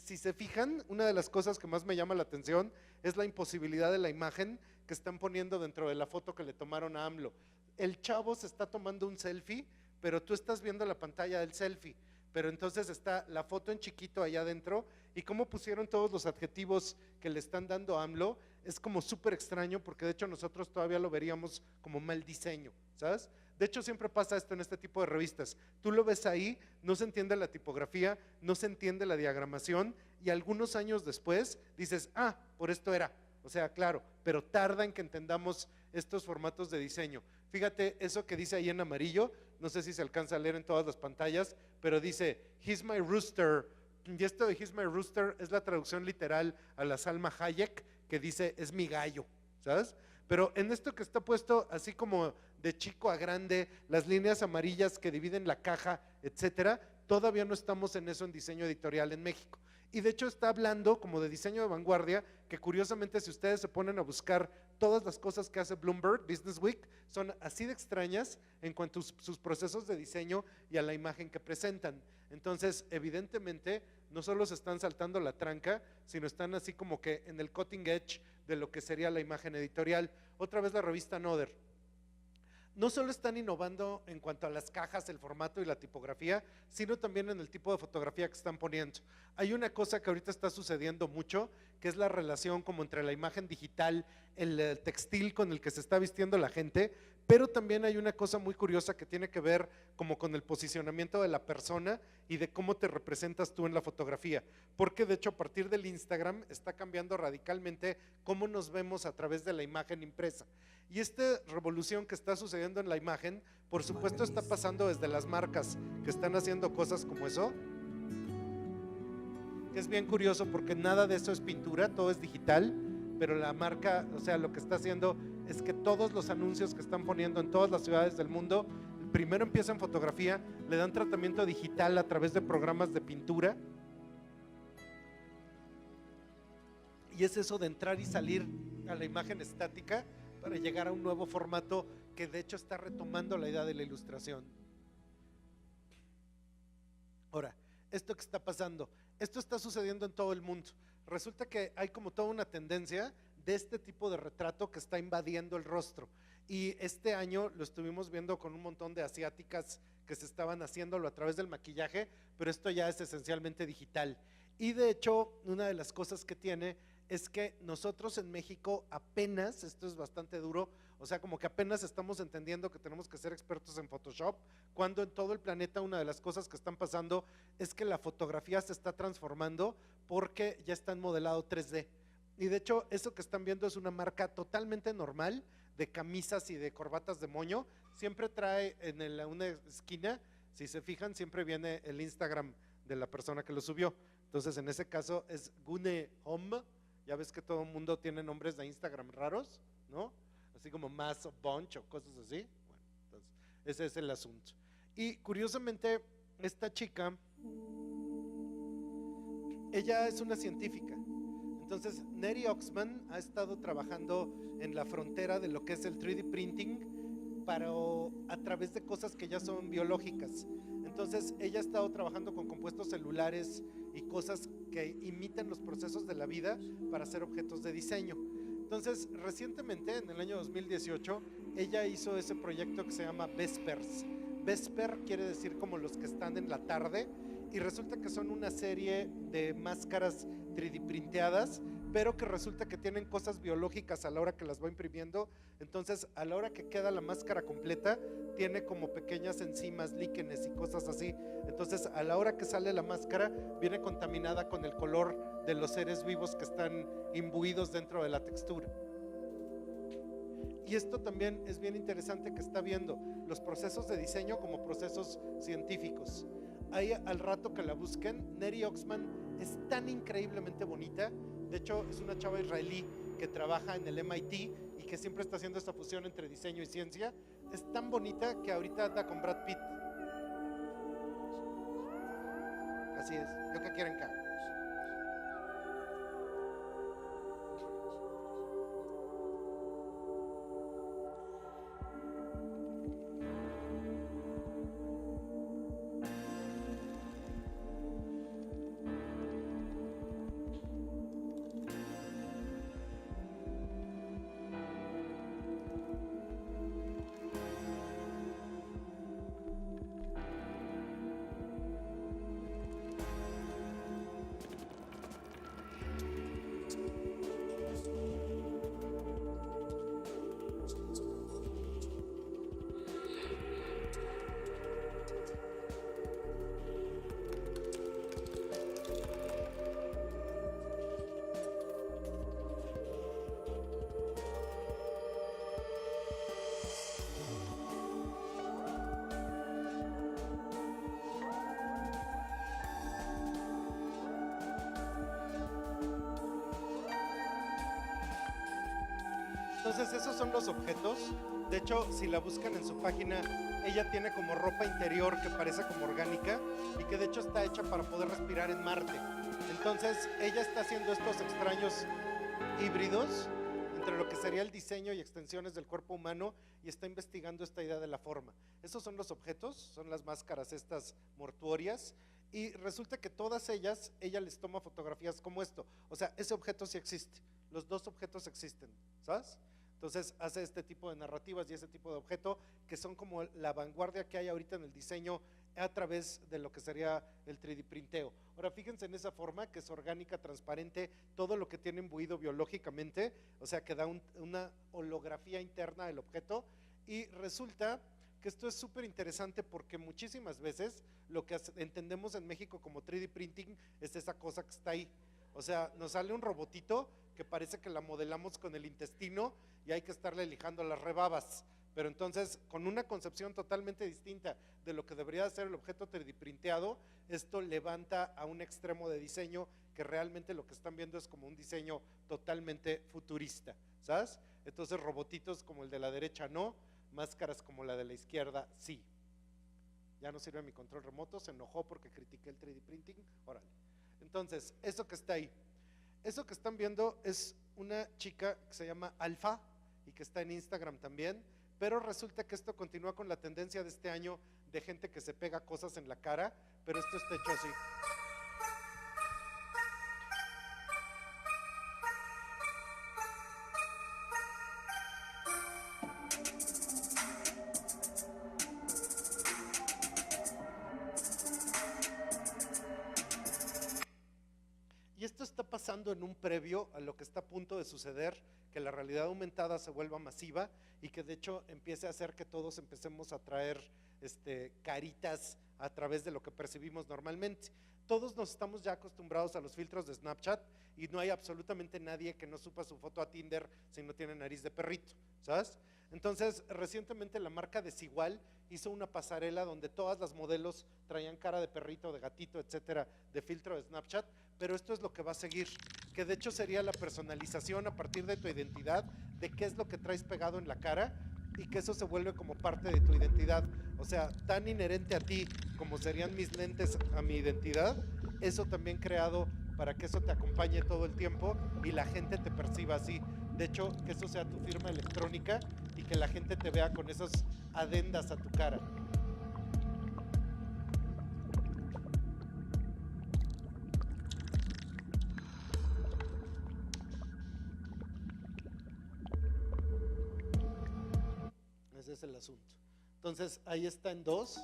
Si se fijan, una de las cosas que más me llama la atención es la imposibilidad de la imagen que están poniendo dentro de la foto que le tomaron a AMLO. El chavo se está tomando un selfie, pero tú estás viendo la pantalla del selfie, pero entonces está la foto en chiquito allá adentro y cómo pusieron todos los adjetivos que le están dando a AMLO es como súper extraño porque de hecho nosotros todavía lo veríamos como mal diseño, ¿sabes? De hecho siempre pasa esto en este tipo de revistas, tú lo ves ahí, no se entiende la tipografía, no se entiende la diagramación y algunos años después dices, ah, por esto era, o sea, claro, pero tarda en que entendamos estos formatos de diseño. Fíjate eso que dice ahí en amarillo, no sé si se alcanza a leer en todas las pantallas, pero dice, he's my rooster, y esto de he's my rooster es la traducción literal a la Salma Hayek, que dice, es mi gallo, ¿sabes? Pero en esto que está puesto así como de chico a grande, las líneas amarillas que dividen la caja, etcétera, todavía no estamos en eso en diseño editorial en México. Y de hecho está hablando como de diseño de vanguardia, que curiosamente si ustedes se ponen a buscar todas las cosas que hace Bloomberg Business Week, son así de extrañas en cuanto a sus procesos de diseño y a la imagen que presentan. Entonces, evidentemente, no solo se están saltando la tranca, sino están así como que en el cutting edge de lo que sería la imagen editorial. Otra vez la revista Another. No solo están innovando en cuanto a las cajas, el formato y la tipografía, sino también en el tipo de fotografía que están poniendo. Hay una cosa que ahorita está sucediendo mucho, que es la relación como entre la imagen digital, el textil con el que se está vistiendo la gente, pero también hay una cosa muy curiosa que tiene que ver como con el posicionamiento de la persona y de cómo te representas tú en la fotografía, porque de hecho a partir del Instagram está cambiando radicalmente cómo nos vemos a través de la imagen impresa. Y esta revolución que está sucediendo en la imagen, por supuesto está pasando desde las marcas que están haciendo cosas como eso, que es bien curioso porque nada de eso es pintura, todo es digital, pero la marca, o sea, lo que está haciendo es que todos los anuncios que están poniendo en todas las ciudades del mundo, primero empiezan fotografía, le dan tratamiento digital a través de programas de pintura. Y es eso de entrar y salir a la imagen estática para llegar a un nuevo formato que de hecho está retomando la idea de la ilustración. Ahora, esto que está pasando, esto está sucediendo en todo el mundo. Resulta que hay como toda una tendencia de este tipo de retrato que está invadiendo el rostro. Y este año lo estuvimos viendo con un montón de asiáticas que se estaban haciéndolo a través del maquillaje, pero esto ya es esencialmente digital. Y de hecho, una de las cosas que tiene es que nosotros en México apenas, esto es bastante duro, o sea, como que apenas estamos entendiendo que tenemos que ser expertos en Photoshop, cuando en todo el planeta una de las cosas que están pasando es que la fotografía se está transformando porque ya está en modelado 3D. Y de hecho, eso que están viendo es una marca totalmente normal de camisas y de corbatas de moño. Siempre trae en una esquina, si se fijan, siempre viene el Instagram de la persona que lo subió. Entonces, en ese caso es Gune Home. Ya ves que todo el mundo tiene nombres de Instagram raros, ¿no? Así como Mass o Bunch o cosas así. Bueno, entonces, ese es el asunto. Y curiosamente, esta chica, ella es una científica. Entonces, Nettie Oxman ha estado trabajando en la frontera de lo que es el 3D printing, pero a través de cosas que ya son biológicas. Entonces, ella ha estado trabajando con compuestos celulares y cosas que imitan los procesos de la vida para hacer objetos de diseño. Entonces, recientemente, en el año 2018, ella hizo ese proyecto que se llama Vespers. Vesper quiere decir como los que están en la tarde, y resulta que son una serie de máscaras 3D printeadas, pero que resulta que tienen cosas biológicas a la hora que las va imprimiendo. Entonces, a la hora que queda la máscara completa, tiene como pequeñas enzimas, líquenes y cosas así. Entonces, a la hora que sale la máscara, viene contaminada con el color de los seres vivos que están imbuidos dentro de la textura. Y esto también es bien interesante, que está viendo los procesos de diseño como procesos científicos. Ahí al rato que la busquen, Nettie Oxman es tan increíblemente bonita. De hecho, es una chava israelí que trabaja en el MIT y que siempre está haciendo esta fusión entre diseño y ciencia. Es tan bonita que ahorita anda con Brad Pitt. Así es, ¿yo qué quieren acá? Entonces esos son los objetos. De hecho, si la buscan en su página, ella tiene como ropa interior que parece como orgánica y que de hecho está hecha para poder respirar en Marte. Entonces ella está haciendo estos extraños híbridos entre lo que sería el diseño y extensiones del cuerpo humano, y está investigando esta idea de la forma. Esos son los objetos, son las máscaras estas mortuorias, y resulta que todas ellas, ella les toma fotografías como esto. O sea, ese objeto sí existe, los dos objetos existen, ¿sabes? Entonces hace este tipo de narrativas y ese tipo de objeto que son como la vanguardia que hay ahorita en el diseño a través de lo que sería el 3D printeo. Ahora fíjense en esa forma que es orgánica, transparente, todo lo que tiene imbuido biológicamente, o sea que da una holografía interna del objeto, y resulta que esto es súper interesante porque muchísimas veces lo que entendemos en México como 3D printing es esa cosa que está ahí. O sea, nos sale un robotito que parece que la modelamos con el intestino y hay que estarle lijando las rebabas, pero entonces con una concepción totalmente distinta de lo que debería ser el objeto 3D printeado, esto levanta a un extremo de diseño que realmente lo que están viendo es como un diseño totalmente futurista, ¿sabes? Entonces robotitos como el de la derecha no, máscaras como la de la izquierda sí. Ya no sirve mi control remoto, se enojó porque critiqué el 3D printing, órale. Entonces, eso que está ahí, eso que están viendo es una chica que se llama Alfa y que está en Instagram también, pero resulta que esto continúa con la tendencia de este año de gente que se pega cosas en la cara, pero esto está hecho así. Y esto está pasando en un previo a lo que está a punto de suceder, que la realidad aumentada se vuelva masiva y que de hecho empiece a hacer que todos empecemos a traer caritas a través de lo que percibimos normalmente. Todos nos estamos ya acostumbrados a los filtros de Snapchat y no hay absolutamente nadie que no suba su foto a Tinder si no tiene nariz de perrito, ¿sabes? Entonces, recientemente la marca Desigual hizo una pasarela donde todas las modelos traían cara de perrito, de gatito, etcétera, de filtro de Snapchat, pero esto es lo que va a seguir, que de hecho sería la personalización a partir de tu identidad, de qué es lo que traes pegado en la cara y que eso se vuelve como parte de tu identidad, o sea, tan inherente a ti como serían mis lentes a mi identidad, eso también creado para que eso te acompañe todo el tiempo y la gente te perciba así. De hecho, que eso sea tu firma electrónica y que la gente te vea con esas adendas a tu cara. Ese es el asunto. Entonces, ahí está en 2.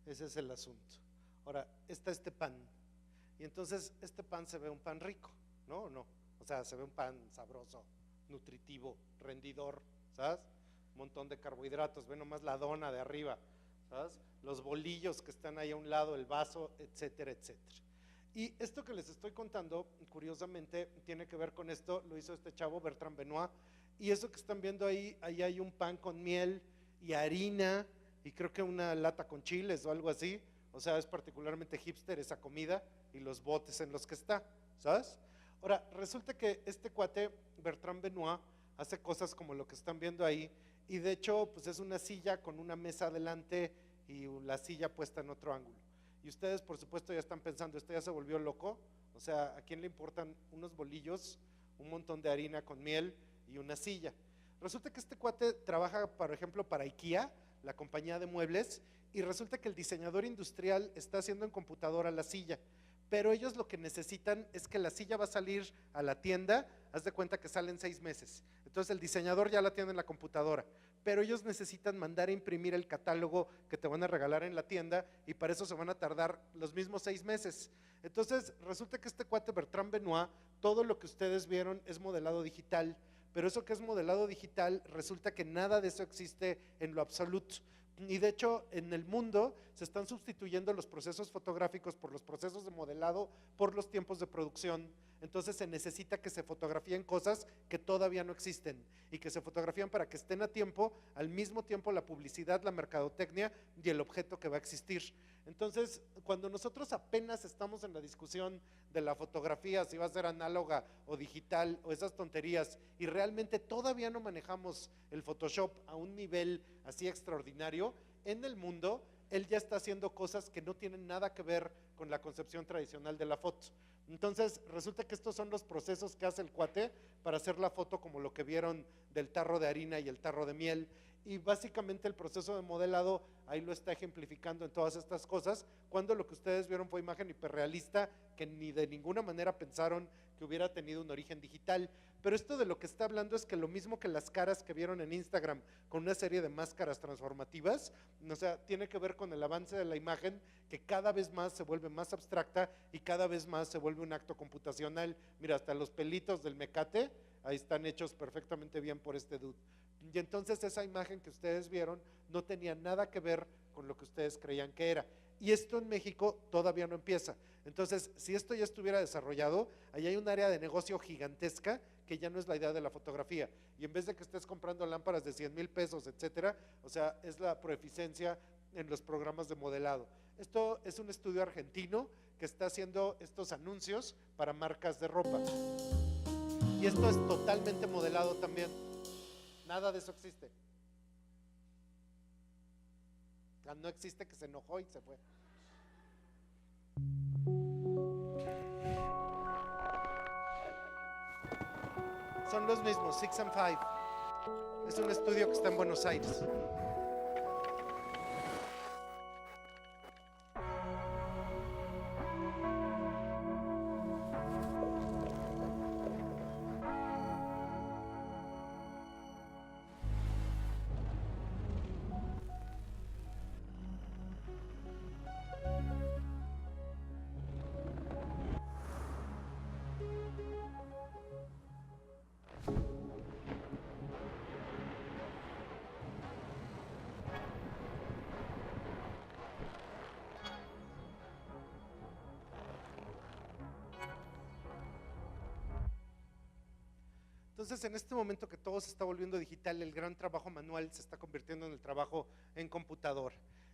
Ese es el asunto. Ahora, está este pan. Y entonces este pan se ve un pan rico, ¿no? ¿O no? O sea, se ve un pan sabroso, nutritivo, rendidor, ¿sabes? Un montón de carbohidratos, ve nomás la dona de arriba, ¿sabes? Los bolillos que están ahí a un lado, el vaso, etcétera, etcétera. Y esto que les estoy contando, curiosamente, tiene que ver con esto, lo hizo este chavo Bertrand Benoit, y eso que están viendo ahí hay un pan con miel y harina, y creo que una lata con chiles o algo así, o sea, es particularmente hipster esa comida y los botes en los que está, ¿sabes? Ahora, resulta que este cuate, Bertrand Benoit, hace cosas como lo que están viendo ahí, y de hecho, pues es una silla con una mesa adelante y la silla puesta en otro ángulo. Y ustedes, por supuesto, ya están pensando, ¿esto ya se volvió loco? O sea, ¿a quién le importan unos bolillos, un montón de harina con miel y una silla? Resulta que este cuate trabaja, por ejemplo, para IKEA, la compañía de muebles, y resulta que el diseñador industrial está haciendo en computadora la silla, pero ellos lo que necesitan es que la silla va a salir a la tienda, haz de cuenta que salen 6 meses, entonces el diseñador ya la tiene en la computadora, pero ellos necesitan mandar a imprimir el catálogo que te van a regalar en la tienda y para eso se van a tardar los mismos 6 meses. Entonces resulta que este cuate Bertrand Benoit, todo lo que ustedes vieron es modelado digital, pero eso que es modelado digital resulta que nada de eso existe en lo absoluto. Y de hecho en el mundo se están sustituyendo los procesos fotográficos por los procesos de modelado por los tiempos de producción, entonces se necesita que se fotografíen cosas que todavía no existen y que se fotografían para que estén a tiempo, al mismo tiempo la publicidad, la mercadotecnia y el objeto que va a existir. Entonces cuando nosotros apenas estamos en la discusión de la fotografía, si va a ser análoga o digital o esas tonterías, y realmente todavía no manejamos el Photoshop a un nivel así extraordinario, en el mundo él ya está haciendo cosas que no tienen nada que ver con la concepción tradicional de la foto. Entonces resulta que estos son los procesos que hace el cuate para hacer la foto como lo que vieron del tarro de harina y el tarro de miel, y básicamente el proceso de modelado ahí lo está ejemplificando en todas estas cosas, cuando lo que ustedes vieron fue imagen hiperrealista que ni de ninguna manera pensaron que hubiera tenido un origen digital. Pero esto de lo que está hablando es que lo mismo que las caras que vieron en Instagram con una serie de máscaras transformativas, o sea, tiene que ver con el avance de la imagen que cada vez más se vuelve más abstracta y cada vez más se vuelve un acto computacional. Mira, hasta los pelitos del mecate ahí están hechos perfectamente bien por este dude. Y entonces esa imagen que ustedes vieron no tenía nada que ver con lo que ustedes creían que era. Y esto en México todavía no empieza. Entonces, si esto ya estuviera desarrollado, ahí hay un área de negocio gigantesca que ya no es la idea de la fotografía. Y en vez de que estés comprando lámparas de 100,000 pesos, etcétera, o sea, es la proeficiencia en los programas de modelado. Esto es un estudio argentino que está haciendo estos anuncios para marcas de ropa. Y esto es totalmente modelado también. Nada de eso existe. No existe que se enojó y se fue. Son los mismos, 6 and 5. Es un estudio que está en Buenos Aires. Entonces, en este momento que todo se está volviendo digital, el gran trabajo manual se está convirtiendo en el trabajo en computador.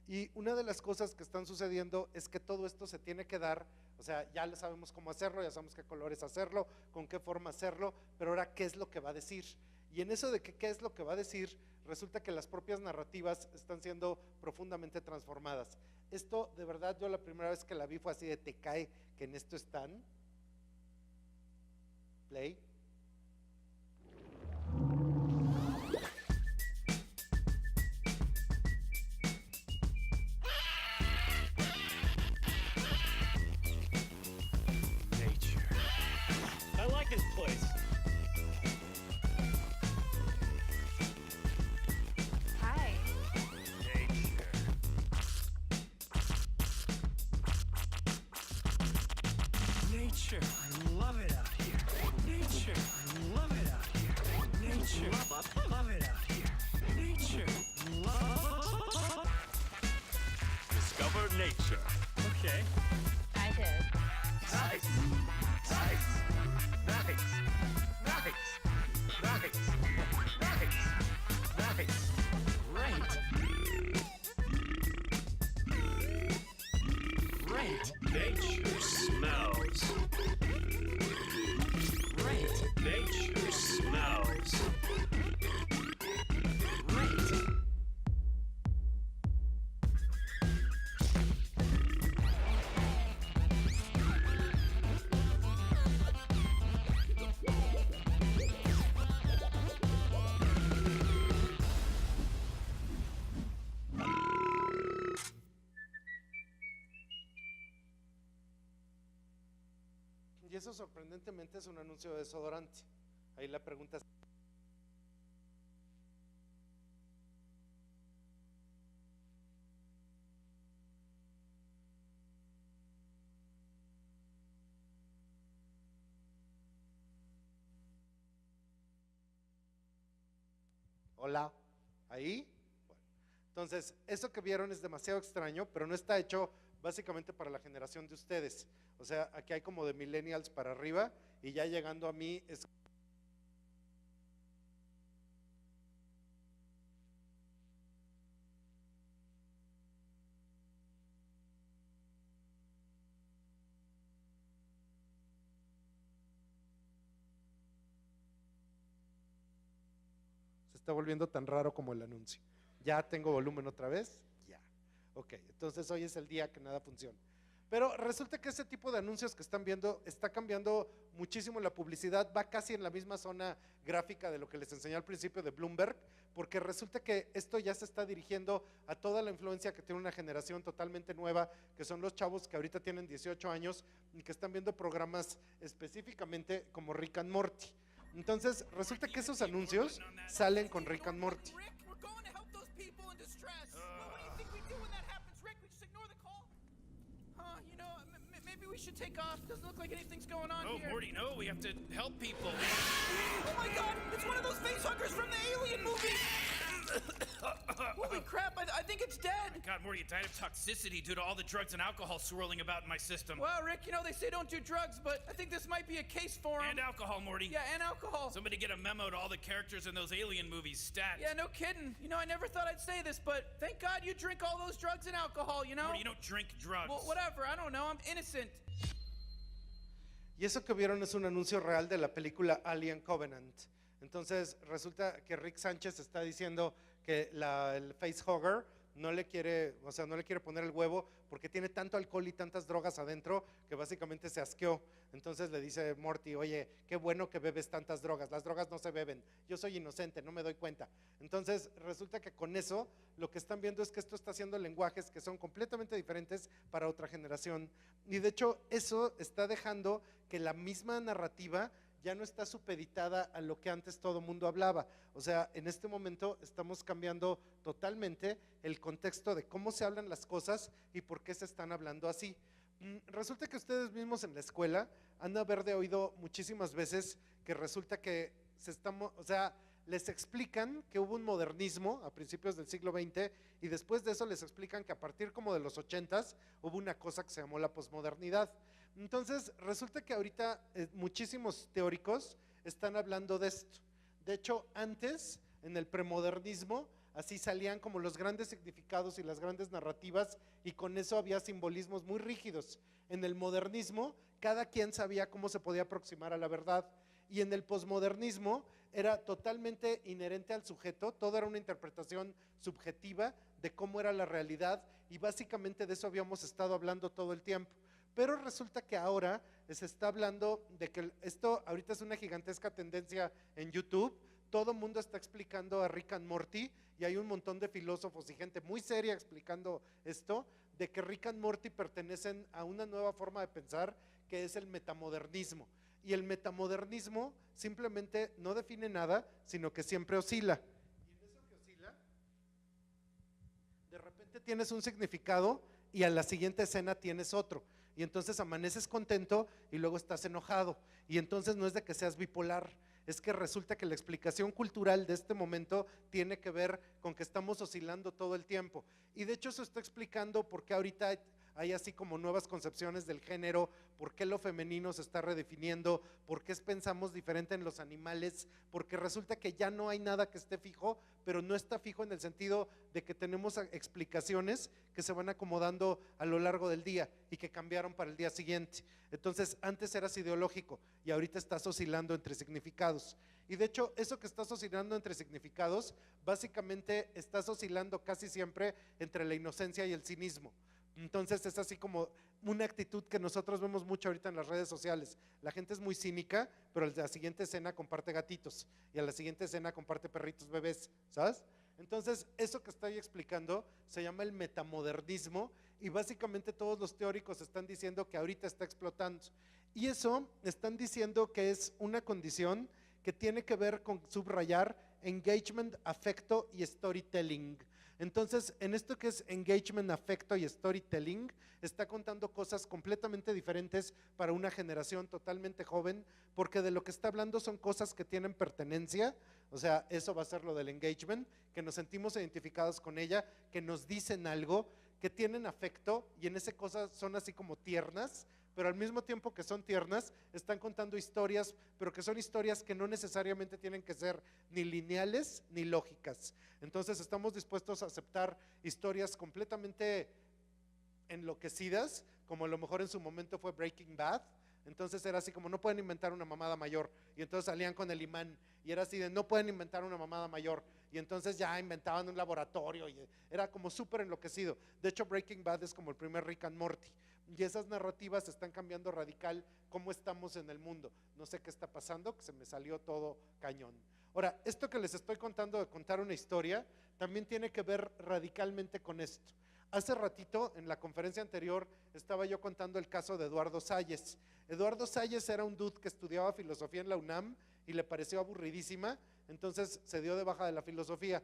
Y una de las cosas que están sucediendo es que todo esto se tiene que dar, o sea, ya sabemos cómo hacerlo, ya sabemos qué colores hacerlo, con qué forma hacerlo, pero ahora qué es lo que va a decir. Y en eso de que qué es lo que va a decir, resulta que las propias narrativas están siendo profundamente transformadas. Esto, de verdad, yo la primera vez que la vi fue así de te cae que en esto están. Play. I like this place. Hi. Nature. I love it out here. Nature. I love it out here. Nature. Love it out here. Nature. Love. Discover nature. Okay. I did. Nice. Nice. Nice. Nice. Nice. Nice. Nice. Great. Great. Nature smells. Great. Nature smells. Great. Y eso sorprendentemente es un anuncio de desodorante. Ahí la pregunta es, hola, ahí. Bueno, entonces, eso que vieron es demasiado extraño, pero no está hecho básicamente para la generación de ustedes. O sea, aquí hay como de millennials para arriba y ya llegando a mí es... Se está volviendo tan raro como el anuncio. Ya tengo volumen otra vez, ya. Ok, entonces hoy es el día que nada funciona. Pero resulta que ese tipo de anuncios que están viendo está cambiando muchísimo la publicidad, va casi en la misma zona gráfica de lo que les enseñé al principio de Bloomberg, porque resulta que esto ya se está dirigiendo a toda la influencia que tiene una generación totalmente nueva, que son los chavos que ahorita tienen 18 años y que están viendo programas específicamente como Rick and Morty. Entonces resulta que esos anuncios salen con Rick and Morty. Rick, we're going to help those people in distress. What do you think we do when that happens, Rick? We just ignore the call? You know, maybe we should take off. Doesn't look like anything's going on Oh, here. Morty, no, we have to help people. Oh my god, it's one of those face huggers from the Alien movie! Holy crap, I think it's dead! God, Morty, it died of toxicity due to all the drugs and alcohol swirling about in my system. Well, Rick, you know, they say don't do drugs, but I think this might be a case for him. And alcohol, Morty. Yeah, and alcohol. Somebody get a memo to all the characters in those alien movies, stat. Yeah, no kidding. You know, I never thought I'd say this, but thank God you drink all those drugs and alcohol, you know? Morty, you don't drink drugs. Well, whatever, I don't know, I'm innocent. Y eso que vieron es un anuncio real de la película Alien Covenant. Entonces resulta que Rick Sánchez está diciendo que el facehugger no le quiere, o sea, no le quiere poner el huevo porque tiene tanto alcohol y tantas drogas adentro que básicamente se asqueó. Entonces le dice Morty, oye, qué bueno que bebes tantas drogas, las drogas no se beben, yo soy inocente, no me doy cuenta. Entonces resulta que con eso lo que están viendo es que esto está haciendo lenguajes que son completamente diferentes para otra generación. Y de hecho eso está dejando que la misma narrativa ya no está supeditada a lo que antes todo mundo hablaba. O sea, en este momento estamos cambiando totalmente el contexto de cómo se hablan las cosas y por qué se están hablando así. Resulta que ustedes mismos en la escuela han de haber de oído muchísimas veces que resulta que les explican que hubo un modernismo a principios del siglo XX y después de eso les explican que a partir como de los 80s hubo una cosa que se llamó la posmodernidad. Entonces resulta que ahorita muchísimos teóricos están hablando de esto. De hecho, antes, en el premodernismo, así salían como los grandes significados y las grandes narrativas y con eso había simbolismos muy rígidos. En el modernismo, cada quien sabía cómo se podía aproximar a la verdad. Y en el posmodernismo era totalmente inherente al sujeto, todo era una interpretación subjetiva de cómo era la realidad y básicamente de eso habíamos estado hablando todo el tiempo. Pero resulta que ahora se está hablando de que esto ahorita es una gigantesca tendencia en YouTube, todo el mundo está explicando a Rick and Morty y hay un montón de filósofos y gente muy seria explicando esto, de que Rick and Morty pertenecen a una nueva forma de pensar que es el metamodernismo. Y el metamodernismo simplemente no define nada, sino que siempre oscila. Y en eso que oscila, de repente tienes un significado y a la siguiente escena tienes otro. Y entonces amaneces contento y luego estás enojado. Y entonces no es de que seas bipolar, es que resulta que la explicación cultural de este momento tiene que ver con que estamos oscilando todo el tiempo. Y de hecho eso está explicando por qué ahorita hay así como nuevas concepciones del género, por qué lo femenino se está redefiniendo, por qué pensamos diferente en los animales, porque resulta que ya no hay nada que esté fijo, pero no está fijo en el sentido de que tenemos explicaciones que se van acomodando a lo largo del día y que cambiaron para el día siguiente. Entonces antes eras ideológico y ahorita estás oscilando entre significados. Y de hecho eso que estás oscilando entre significados, básicamente estás oscilando casi siempre entre la inocencia y el cinismo. Entonces es así como una actitud que nosotros vemos mucho ahorita en las redes sociales. La gente es muy cínica, pero a la siguiente escena comparte gatitos y a la siguiente escena comparte perritos bebés, ¿sabes? Entonces eso que estoy explicando se llama el metamodernismo y básicamente todos los teóricos están diciendo que ahorita está explotando. Y eso están diciendo que es una condición que tiene que ver con subrayar engagement, afecto y storytelling. Entonces, en esto que es engagement, afecto y storytelling, está contando cosas completamente diferentes para una generación totalmente joven, porque de lo que está hablando son cosas que tienen pertenencia, o sea, eso va a ser lo del engagement, que nos sentimos identificados con ella, que nos dicen algo, que tienen afecto y en ese cosas son así como tiernas, pero al mismo tiempo que son tiernas, están contando historias, pero que son historias que no necesariamente tienen que ser ni lineales ni lógicas. Entonces estamos dispuestos a aceptar historias completamente enloquecidas, como a lo mejor en su momento fue Breaking Bad. Entonces era así como no pueden inventar una mamada mayor y entonces salían con el imán y era así de no pueden inventar una mamada mayor y entonces ya inventaban un laboratorio y era como súper enloquecido. De hecho Breaking Bad es como el primer Rick and Morty y esas narrativas están cambiando radical cómo estamos en el mundo. No sé qué está pasando, que se me salió todo cañón. Ahora, esto que les estoy contando de contar una historia, también tiene que ver radicalmente con esto. Hace ratito, en la conferencia anterior, estaba yo contando el caso de Eduardo Salles. Eduardo Salles era un dude que estudiaba filosofía en la UNAM y le pareció aburridísima, entonces se dio de baja de la filosofía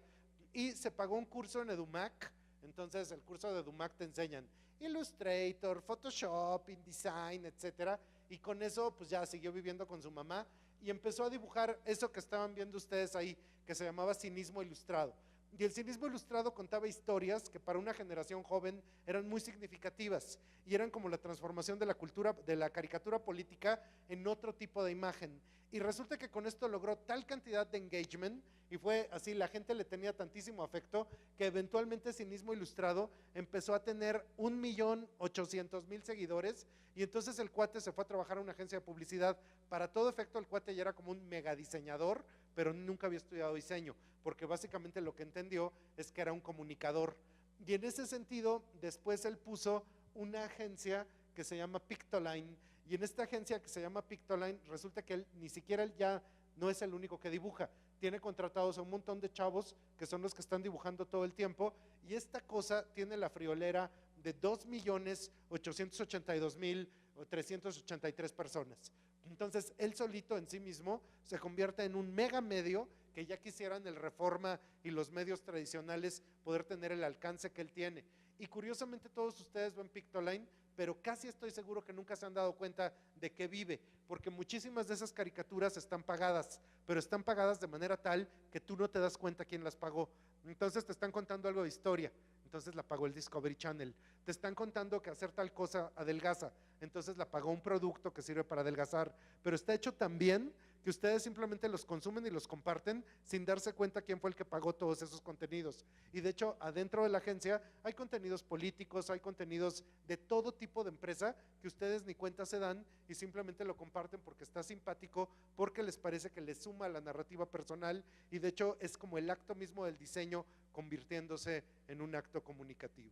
y se pagó un curso en EduMac. Entonces el curso de EduMac te enseñan Illustrator, Photoshop, InDesign, etcétera, y con eso pues ya siguió viviendo con su mamá y empezó a dibujar eso que estaban viendo ustedes ahí, que se llamaba cinismo ilustrado. Y el cinismo ilustrado contaba historias que para una generación joven eran muy significativas y eran como la transformación de la cultura, de la caricatura política en otro tipo de imagen. Y resulta que con esto logró tal cantidad de engagement y fue así, la gente le tenía tantísimo afecto que eventualmente Cinismo Ilustrado empezó a tener 1.800.000 seguidores y entonces el cuate se fue a trabajar a una agencia de publicidad. Para todo efecto el cuate ya era como un mega diseñador, pero nunca había estudiado diseño, porque básicamente lo que entendió es que era un comunicador. Y en ese sentido, después él puso una agencia que se llama Pictoline, y en esta agencia que se llama Pictoline, resulta que él, ni siquiera él ya no es el único que dibuja, tiene contratados a un montón de chavos que son los que están dibujando todo el tiempo, y esta cosa tiene la friolera de 2.882.383 personas. Entonces él solito en sí mismo se convierte en un mega medio que ya quisieran el Reforma y los medios tradicionales poder tener el alcance que él tiene. Y curiosamente todos ustedes ven Pictoline, pero casi estoy seguro que nunca se han dado cuenta de qué vive, porque muchísimas de esas caricaturas están pagadas, pero están pagadas de manera tal que tú no te das cuenta quién las pagó. Entonces te están contando algo de historia, entonces la pagó el Discovery Channel. Te están contando que hacer tal cosa adelgaza, entonces la pagó un producto que sirve para adelgazar, pero está hecho tan bien que ustedes simplemente los consumen y los comparten sin darse cuenta quién fue el que pagó todos esos contenidos. Y de hecho, adentro de la agencia hay contenidos políticos, hay contenidos de todo tipo de empresa que ustedes ni cuenta se dan y simplemente lo comparten porque está simpático, porque les parece que les suma a la narrativa personal y de hecho es como el acto mismo del diseño convirtiéndose en un acto comunicativo.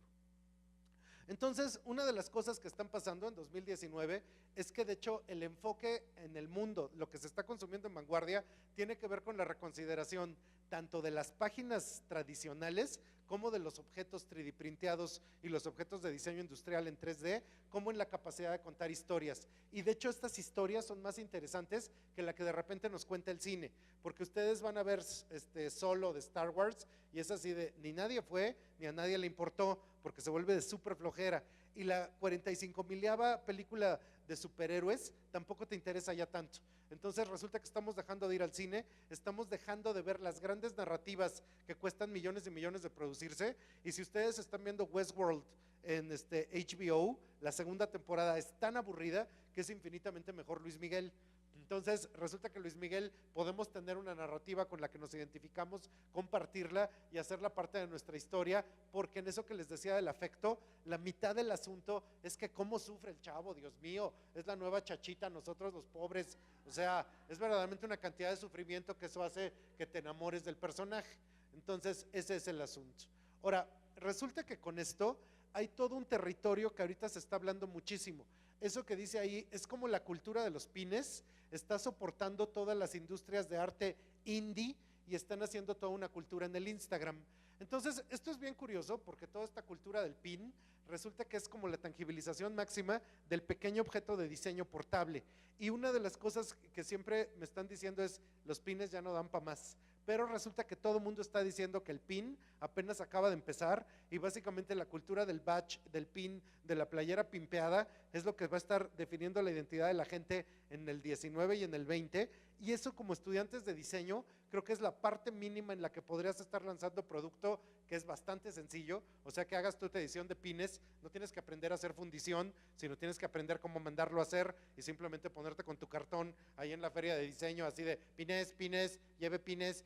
Entonces, una de las cosas que están pasando en 2019 es que de hecho el enfoque en el mundo, lo que se está consumiendo en vanguardia, tiene que ver con la reconsideración tanto de las páginas tradicionales como de los objetos 3D printeados y los objetos de diseño industrial en 3D, como en la capacidad de contar historias. Y de hecho estas historias son más interesantes que la que de repente nos cuenta el cine, porque ustedes van a ver Solo de Star Wars y es así de ni nadie fue, ni a nadie le importó, porque se vuelve de súper flojera. Y la 45.000ª película de superhéroes tampoco te interesa ya tanto. Entonces resulta que estamos dejando de ir al cine, estamos dejando de ver las grandes narrativas que cuestan millones y millones de producirse. Y si ustedes están viendo Westworld en HBO, la segunda temporada es tan aburrida que es infinitamente mejor Luis Miguel. Entonces resulta que Luis Miguel podemos tener una narrativa con la que nos identificamos, compartirla y hacerla parte de nuestra historia, porque en eso que les decía del afecto, la mitad del asunto es que cómo sufre el chavo, Dios mío, es la nueva Chachita, nosotros los pobres, o sea, es verdaderamente una cantidad de sufrimiento que eso hace que te enamores del personaje. Entonces ese es el asunto. Ahora, resulta que con esto hay todo un territorio que ahorita se está hablando muchísimo. Eso que dice ahí es como la cultura de los pines, está soportando todas las industrias de arte indie y están haciendo toda una cultura en el Instagram. Entonces, esto es bien curioso porque toda esta cultura del pin resulta que es como la tangibilización máxima del pequeño objeto de diseño portable. Y una de las cosas que siempre me están diciendo es, los pines ya no dan para más. Pero resulta que todo el mundo está diciendo que el pin apenas acaba de empezar y básicamente la cultura del badge, del pin, de la playera pimpeada es lo que va a estar definiendo la identidad de la gente en el 19 y en el 20, y eso como estudiantes de diseño creo que es la parte mínima en la que podrías estar lanzando producto que es bastante sencillo, o sea que hagas tu edición de pines, no tienes que aprender a hacer fundición, sino tienes que aprender cómo mandarlo a hacer y simplemente ponerte con tu cartón ahí en la feria de diseño así de pines, pines, lleve pines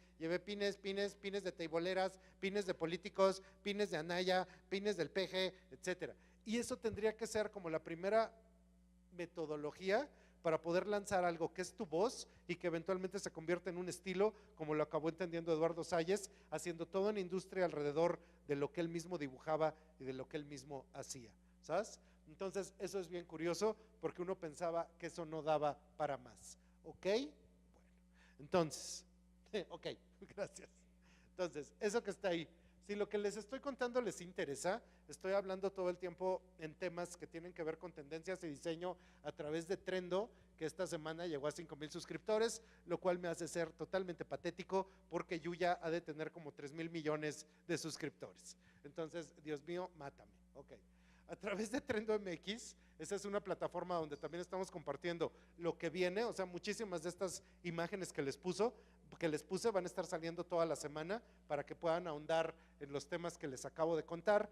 de teiboleras, pines de políticos, pines de Anaya, pines del PG, etcétera. Y eso tendría que ser como la primera metodología para poder lanzar algo que es tu voz y que eventualmente se convierte en un estilo, como lo acabó entendiendo Eduardo Salles, haciendo toda una industria alrededor de lo que él mismo dibujaba y de lo que él mismo hacía, ¿sabes? Entonces, eso es bien curioso porque uno pensaba que eso no daba para más. ¿Ok? Bueno, entonces, ok, gracias. Entonces, eso que está ahí. Si lo que les estoy contando les interesa, estoy hablando todo el tiempo en temas que tienen que ver con tendencias y diseño a través de Trendo, que esta semana llegó a 5,000 suscriptores, lo cual me hace ser totalmente patético porque Yuya ha de tener como 3,000 millones de suscriptores. Entonces, Dios mío, mátame. Ok. A través de Trendo MX, esa es una plataforma donde también estamos compartiendo lo que viene, o sea, muchísimas de estas imágenes que les puse van a estar saliendo toda la semana para que puedan ahondar en los temas que les acabo de contar,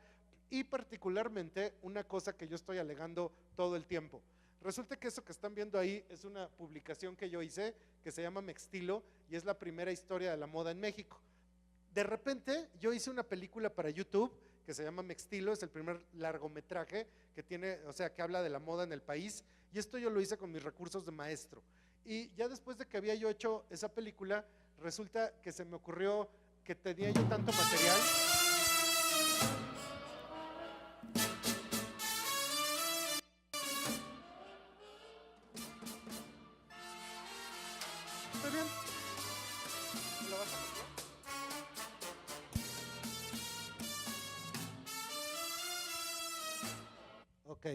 y particularmente una cosa que yo estoy alegando todo el tiempo. Resulta que eso que están viendo ahí es una publicación que yo hice que se llama Mextilo y es la primera historia de la moda en México. De repente yo hice una película para YouTube que se llama Mextilo, es el primer largometraje que tiene, o sea, que habla de la moda en el país, y esto yo lo hice con mis recursos de maestro. Y ya después de que había yo hecho esa película, resulta que se me ocurrió que tenía yo tanto material. ¿Está bien? ¿Lo vas a hacer? Ok,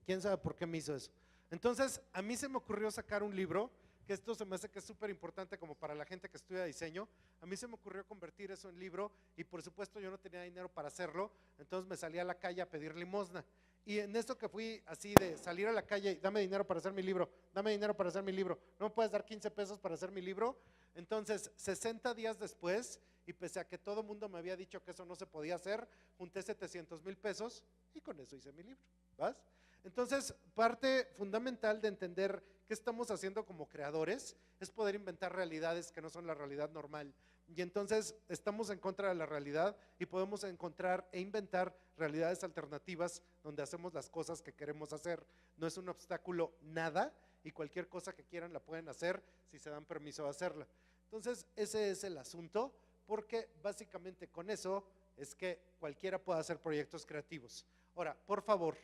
¿quién sabe por qué me hizo eso? Entonces, a mí se me ocurrió sacar un libro, que esto se me hace que es súper importante como para la gente que estudia diseño. A mí se me ocurrió convertir eso en libro y por supuesto yo no tenía dinero para hacerlo, entonces me salí a la calle a pedir limosna. Y en eso que fui así de salir a la calle, y dame dinero para hacer mi libro, dame dinero para hacer mi libro, ¿no me puedes dar 15 pesos para hacer mi libro? Entonces, 60 días después, y pese a que todo el mundo me había dicho que eso no se podía hacer, junté 700,000 pesos y con eso hice mi libro, ¿vas? Entonces, parte fundamental de entender qué estamos haciendo como creadores es poder inventar realidades que no son la realidad normal. Y entonces estamos en contra de la realidad y podemos encontrar e inventar realidades alternativas donde hacemos las cosas que queremos hacer. No es un obstáculo nada y cualquier cosa que quieran la pueden hacer si se dan permiso de hacerla. Entonces, ese es el asunto, porque básicamente con eso es que cualquiera puede hacer proyectos creativos. Ahora, por favor,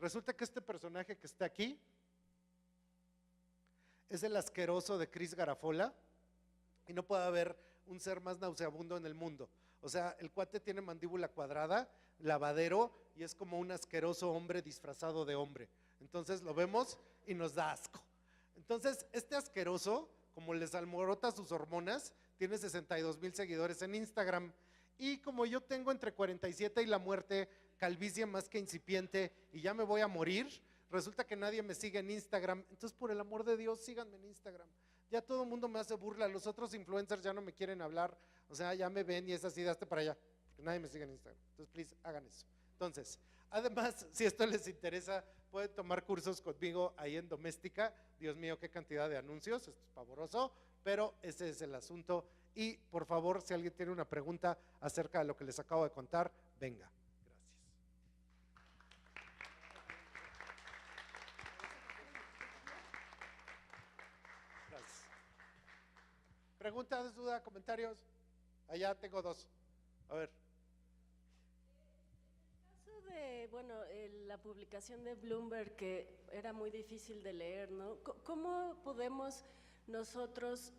resulta que este personaje que está aquí es el asqueroso de Chris Garafola y no puede haber un ser más nauseabundo en el mundo. O sea, el cuate tiene mandíbula cuadrada, lavadero y es como un asqueroso hombre disfrazado de hombre. Entonces lo vemos y nos da asco. Entonces, este asqueroso, como les alborota sus hormonas, tiene 62,000 seguidores en Instagram. Y como yo tengo entre 47 y la muerte, calvicie más que incipiente y ya me voy a morir, resulta que nadie me sigue en Instagram. Entonces, por el amor de Dios, síganme en Instagram. Ya todo el mundo me hace burla, los otros influencers ya no me quieren hablar, o sea, ya me ven y es así, daste para allá, porque nadie me sigue en Instagram. Entonces, please, hagan eso. Entonces, además, si esto les interesa, pueden tomar cursos conmigo ahí en Doméstica. Dios mío, qué cantidad de anuncios, esto es pavoroso, pero ese es el asunto. Y por favor, si alguien tiene una pregunta acerca de lo que les acabo de contar, venga. Gracias. Gracias. ¿Preguntas, dudas, comentarios? Allá tengo dos. A ver. De, bueno, la publicación de Bloomberg, que era muy difícil de leer, ¿no? ¿Cómo podemos nosotros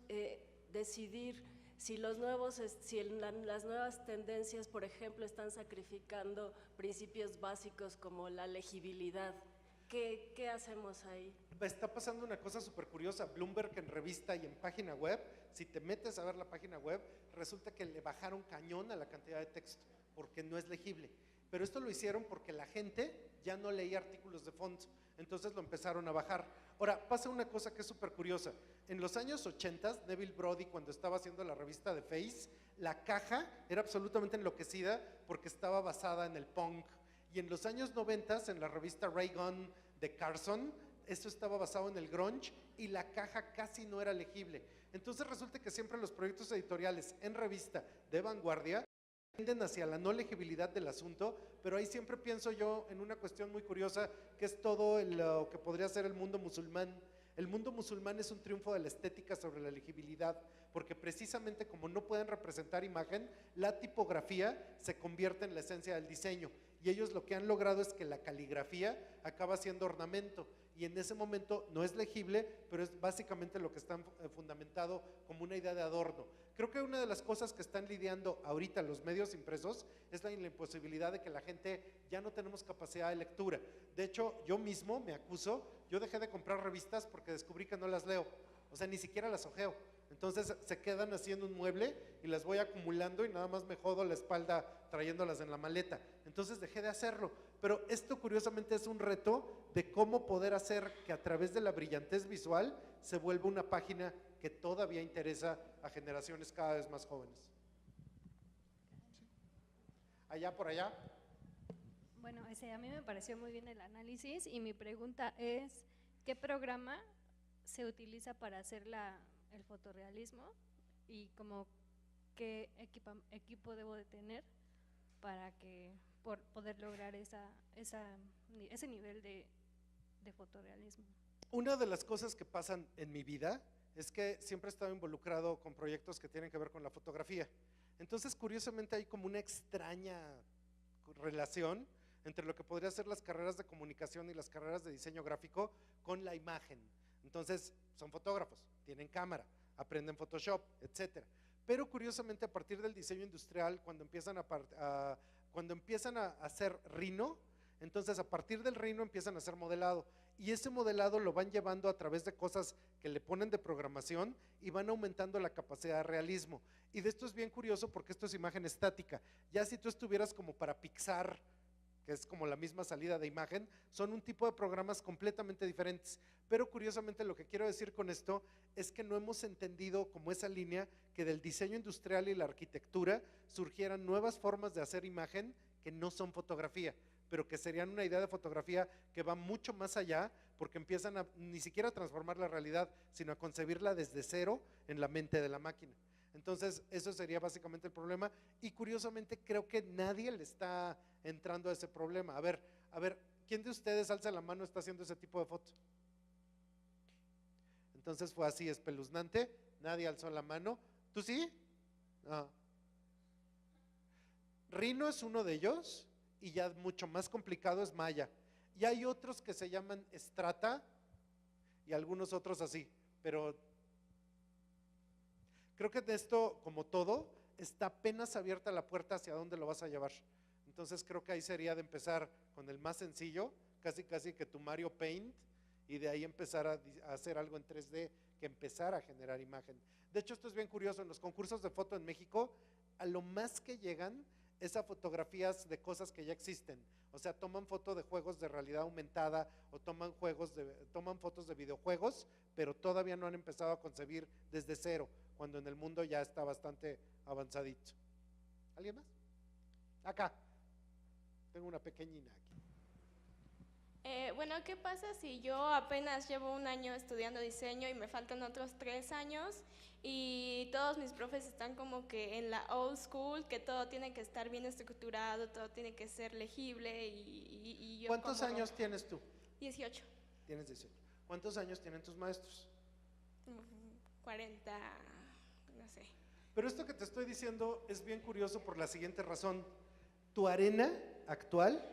decidir si las nuevas tendencias, por ejemplo, están sacrificando principios básicos como la legibilidad? ¿Qué hacemos ahí? Está pasando una cosa súper curiosa. Bloomberg en revista y en página web, si te metes a ver la página web, resulta que le bajaron cañón a la cantidad de texto porque no es legible. Pero esto lo hicieron porque la gente ya no leía artículos de fondo, entonces lo empezaron a bajar. Ahora, pasa una cosa que es súper curiosa. En los años 80, Neville Brody, cuando estaba haciendo la revista de Face, la caja era absolutamente enloquecida porque estaba basada en el punk. Y en los años 90, en la revista Ray Gun de Carson, esto estaba basado en el grunge y la caja casi no era legible. Entonces resulta que siempre los proyectos editoriales en revista de vanguardia tienden hacia la no legibilidad del asunto, pero ahí siempre pienso yo en una cuestión muy curiosa que es todo lo que podría ser el mundo musulmán. El mundo musulmán es un triunfo de la estética sobre la legibilidad, porque precisamente como no pueden representar imagen, la tipografía se convierte en la esencia del diseño. Y ellos lo que han logrado es que la caligrafía acaba siendo ornamento, y en ese momento no es legible, pero es básicamente lo que está fundamentado como una idea de adorno. Creo que una de las cosas que están lidiando ahorita los medios impresos es la imposibilidad de que la gente ya no tenemos capacidad de lectura. De hecho, yo mismo me acuso, yo dejé de comprar revistas porque descubrí que no las leo, o sea, ni siquiera las ojeo. Entonces se quedan haciendo un mueble y las voy acumulando y nada más me jodo la espalda trayéndolas en la maleta. Entonces dejé de hacerlo. Pero esto curiosamente es un reto de cómo poder hacer que a través de la brillantez visual se vuelva una página que todavía interesa a generaciones cada vez más jóvenes. ¿Sí? Allá por allá. Bueno, a mí me pareció muy bien el análisis y mi pregunta es, ¿qué programa se utiliza para hacer el fotorrealismo y como qué equipo debo de tener para poder lograr ese nivel de fotorrealismo? Una de las cosas que pasan en mi vida es que siempre he estado involucrado con proyectos que tienen que ver con la fotografía. Entonces, curiosamente, hay como una extraña relación entre lo que podría ser las carreras de comunicación y las carreras de diseño gráfico con la imagen. Entonces, son fotógrafos, tienen cámara, aprenden Photoshop, etcétera. Pero curiosamente, a partir del diseño industrial, cuando empiezan a hacer Rhino, entonces a partir del Rhino empiezan a hacer modelado, y ese modelado lo van llevando a través de cosas que le ponen de programación y van aumentando la capacidad de realismo. Y de esto es bien curioso porque esto es imagen estática. Ya si tú estuvieras como para Pixar, que es como la misma salida de imagen, son un tipo de programas completamente diferentes. Pero curiosamente lo que quiero decir con esto es que no hemos entendido como esa línea que del diseño industrial y la arquitectura surgieran nuevas formas de hacer imagen que no son fotografía, pero que serían una idea de fotografía que va mucho más allá, porque empiezan a ni siquiera a transformar la realidad, sino a concebirla desde cero en la mente de la máquina. Entonces, eso sería básicamente el problema, y curiosamente creo que nadie le está entrando a ese problema. A ver, ¿quién de ustedes alza la mano está haciendo ese tipo de foto? Entonces fue así, espeluznante, nadie alzó la mano. ¿Tú sí? No. Rhino es uno de ellos, y ya mucho más complicado es Maya. Y hay otros que se llaman Strata, y algunos otros así, pero creo que de esto, como todo, está apenas abierta la puerta hacia dónde lo vas a llevar. Entonces creo que ahí sería de empezar con el más sencillo, casi que tu Mario Paint, y de ahí empezar a hacer algo en 3D, que empezar a generar imagen. De hecho, esto es bien curioso, en los concursos de foto en México, a lo más que llegan es a fotografías de cosas que ya existen. O sea, toman foto de juegos de realidad aumentada o toman fotos de videojuegos, pero todavía no han empezado a concebir desde cero, cuando en el mundo ya está bastante avanzadito. ¿Alguien más? Acá. Tengo una pequeñina aquí. Bueno, ¿qué pasa si yo apenas llevo un año estudiando diseño y me faltan otros 3 años y todos mis profes están como que en la old school, que todo tiene que estar bien estructurado, todo tiene que ser legible y yo… ¿Cuántos años tienes tú? 18. Tienes 18. ¿Cuántos años tienen tus maestros? 40, no sé. Pero esto que te estoy diciendo es bien curioso por la siguiente razón. Tu arena actual,